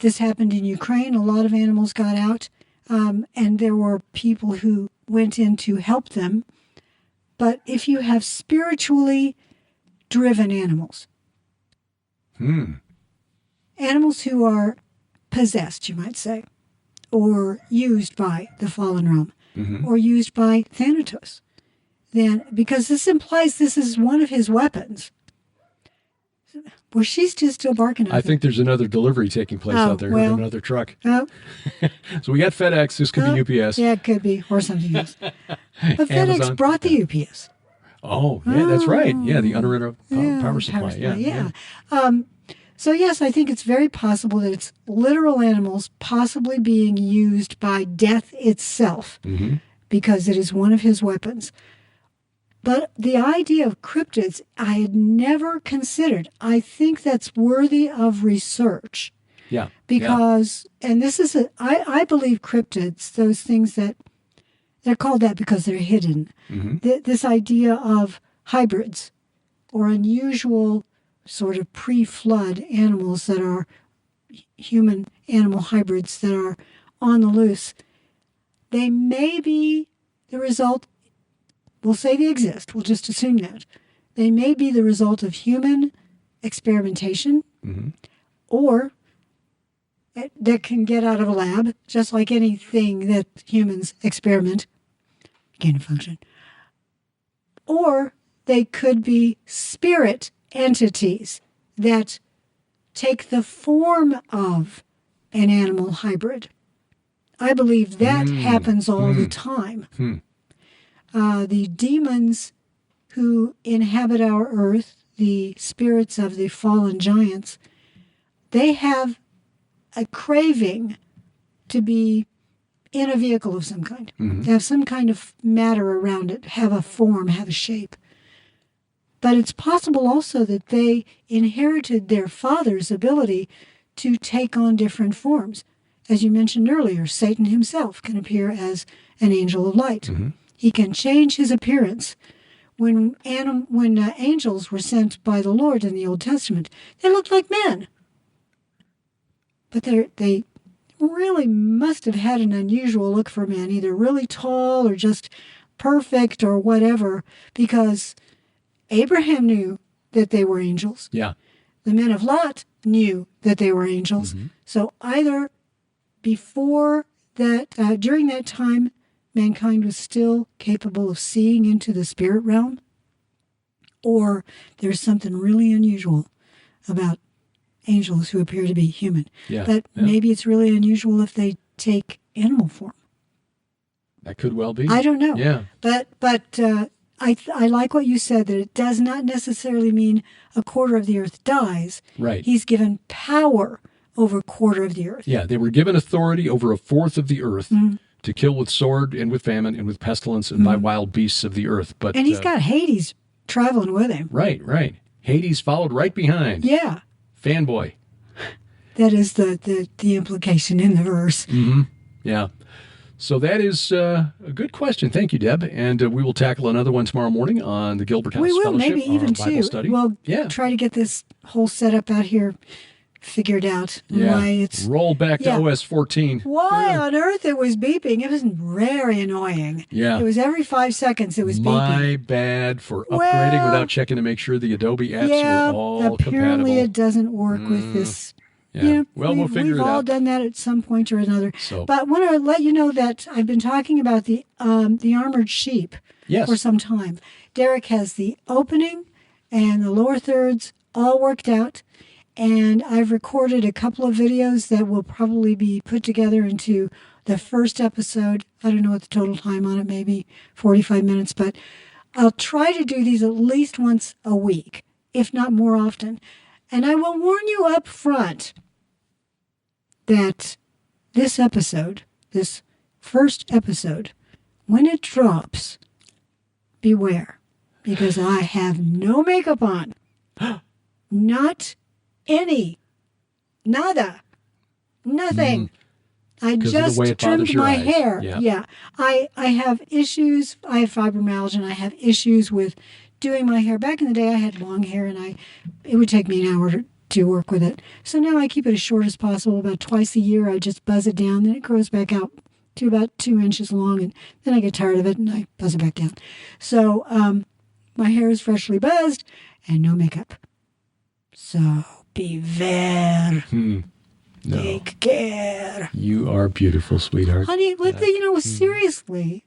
This happened in Ukraine. A lot of animals got out, and there were people who went in to help them. But if you have spiritually driven animals, animals who are possessed, you might say, or used by the fallen realm, or used by Thanatos, then, because this implies this is one of his weapons. Well, she's just still barking at I think there's another delivery taking place out there, in another truck. Oh. So we got FedEx. This could be UPS. Yeah, it could be, or something else. But FedEx Amazon brought the UPS. Oh, yeah, that's right. Yeah, the uninterrupted power supply. Yeah. So, yes, I think it's very possible that it's literal animals possibly being used by death itself because it is one of his weapons. But the idea of cryptids, I had never considered. I think that's worthy of research. Yeah. Because, and this is, I believe cryptids, those things that, they're called that because they're hidden. This idea of hybrids or unusual sort of pre-flood animals that are human-animal hybrids that are on the loose, they may be the result. We'll say they exist. We'll just assume that. They may be the result of human experimentation or that can get out of a lab, just like anything that humans experiment, gain of function. Or they could be spirit entities that take the form of an animal hybrid. I believe that happens all the time. The demons who inhabit our earth, the spirits of the fallen giants, they have a craving to be in a vehicle of some kind, to have some kind of matter around it, have a form, have a shape. But it's possible also that they inherited their father's ability to take on different forms. As you mentioned earlier, Satan himself can appear as an angel of light. He can change his appearance. When angels were sent by the Lord in the Old Testament, they looked like men. But they really must have had an unusual look for men, either really tall or just perfect or whatever, because Abraham knew that they were angels. Yeah. The men of Lot knew that they were angels. So either before that, during that time, mankind was still capable of seeing into the spirit realm, or there's something really unusual about angels who appear to be human. But maybe it's really unusual if they take animal form. That could well be. I don't know. Yeah. But I like what you said, that it does not necessarily mean a quarter of the earth dies. Right. He's given power over a quarter of the earth. Yeah, they were given authority over a fourth of the earth to kill with sword and with famine and with pestilence and by wild beasts of the earth. And he's got Hades traveling with him. Right. Hades followed right behind. Yeah. Fanboy. That is the implication in the verse. Yeah. So that is a good question. Thank you, Deb. And we will tackle another one tomorrow morning on the Gilbert House Fellowship. Fellowship. We will, maybe even Bible two. Study. We'll yeah. try to get this whole setup out here figured out. Yeah. Why it's roll back to OS 14. Why on earth it was beeping? It was very annoying. Yeah. It was every 5 seconds it was beeping. My bad for upgrading without checking to make sure the Adobe apps were all compatible. Apparently it doesn't work with this. Yeah. Well, we'll figure it out. We've all done that at some point or another. So. But I want to let you know that I've been talking about the armored sheep for some time. Derek has the opening and the lower thirds all worked out. And I've recorded a couple of videos that will probably be put together into the first episode. I don't know what the total time on it, maybe 45 minutes. But I'll try to do these at least once a week, if not more often. And I will warn you up front that this episode, this first episode, when it drops, beware, because I have no makeup on. Not any. Nada. Nothing. I just trimmed my hair. Yeah. I have issues. I have fibromyalgia and I have issues with doing my hair. Back in the day, I had long hair and it would take me an hour to work with it. So now I keep it as short as possible. About twice a year, I just buzz it down. Then it grows back out to about 2 inches long. And then I get tired of it and I buzz it back down. So my hair is freshly buzzed and no makeup. So beware. No. Take care. You are beautiful, sweetheart. Honey, seriously,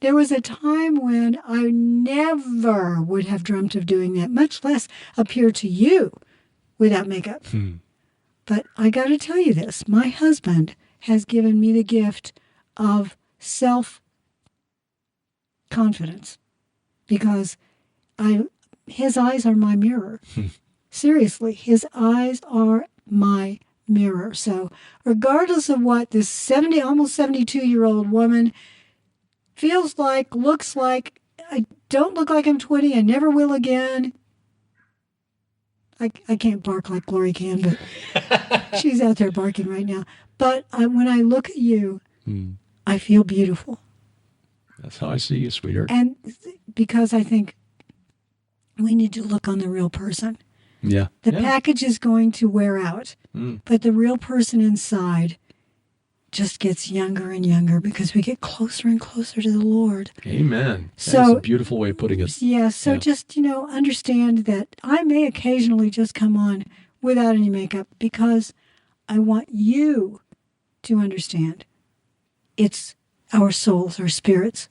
there was a time when I never would have dreamt of doing that, much less appear to you without makeup. But I got to tell you this. My husband has given me the gift of self-confidence because his eyes are my mirror. Seriously, his eyes are my mirror. So regardless of what this almost 72-year-old woman feels like, looks like, I don't look like I'm 20. I never will again. I can't bark like Glory can, but she's out there barking right now. But when I look at you, I feel beautiful. That's how I see you, sweetheart. And because I think we need to look on the real person. Yeah. The package is going to wear out, but the real person inside just gets younger and younger because we get closer and closer to the Lord. Amen. That's a beautiful way of putting it. Yeah, so just, understand that I may occasionally just come on without any makeup because I want you to understand it's our souls, our spirits,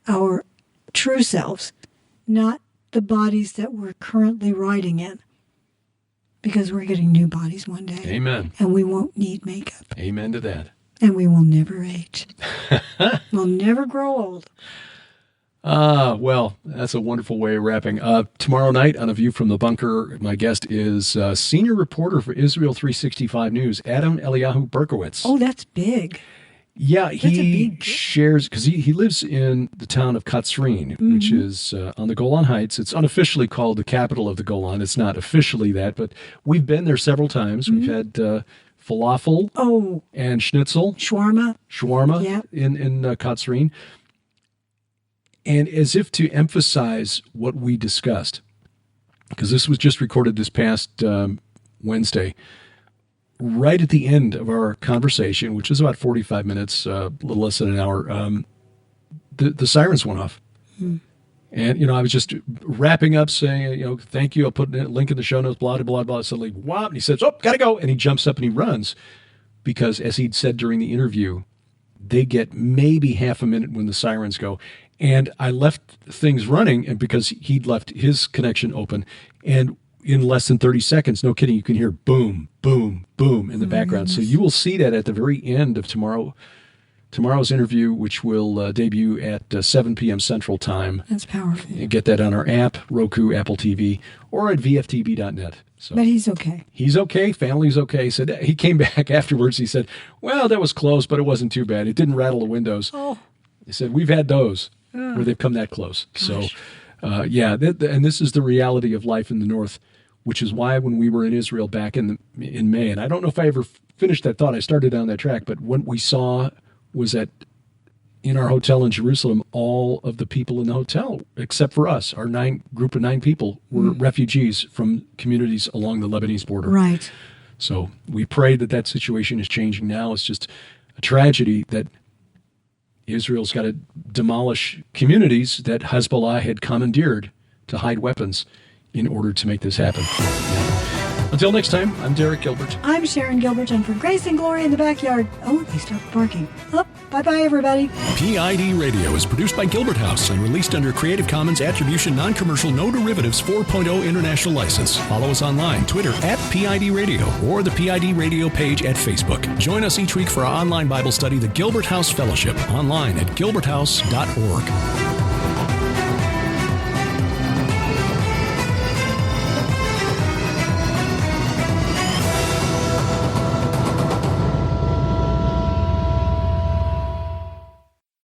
our true selves, not the bodies that we're currently riding in. Because we're getting new bodies one day. Amen. And we won't need makeup. Amen to that. And we will never age. We'll never grow old. Well, that's a wonderful way of wrapping. Tomorrow night on A View from the Bunker, my guest is senior reporter for Israel 365 News, Adam Eliyahu Berkowitz. Oh, that's big. Yeah, he shares, because he lives in the town of Katsrin, which is on the Golan Heights. It's unofficially called the capital of the Golan. It's not officially that, but we've been there several times. We've had falafel and schnitzel. Shawarma in Katsrin. And as if to emphasize what we discussed, because this was just recorded this past Wednesday, right at the end of our conversation, which was about 45 minutes, a little less than an hour, the sirens went off. And, I was just wrapping up saying, thank you. I'll put a link in the show notes, blah, blah, blah, blah. Suddenly, whop, and he says, gotta go. And he jumps up and he runs because, as he'd said during the interview, they get maybe half a minute when the sirens go. And I left things running, and because he'd left his connection open, and in less than 30 seconds, no kidding, you can hear boom, boom, boom in the background. Goodness. So you will see that at the very end of tomorrow's interview, which will debut at 7 p.m. Central Time. That's powerful. You get that on our app, Roku, Apple TV, or at vftv.net. So but he's okay. He's okay. Family's okay. He came back afterwards. He said, well, that was close, but it wasn't too bad. It didn't rattle the windows. He said, we've had those where they've come that close. Gosh. So, and this is the reality of life in the North, which is why when we were in Israel back in May, and I don't know if I ever finished that thought. I started down that track, but what we saw was that in our hotel in Jerusalem, all of the people in the hotel, except for us, our group of 9 people, were refugees from communities along the Lebanese border. Right. So we pray that situation is changing now. It's just a tragedy that Israel's got to demolish communities that Hezbollah had commandeered to hide weapons in order to make this happen. Until next time, I'm Derek Gilbert. I'm Sharon Gilbert, and for Grace and Glory in the Backyard. Oh, they stopped barking. Bye-bye, everybody. P.I.D. Radio is produced by Gilbert House and released under Creative Commons Attribution Non-Commercial No Derivatives 4.0 International License. Follow us online, Twitter @P.I.D. Radio, or the P.I.D. Radio page at Facebook. Join us each week for our online Bible study, the Gilbert House Fellowship, online at gilberthouse.org.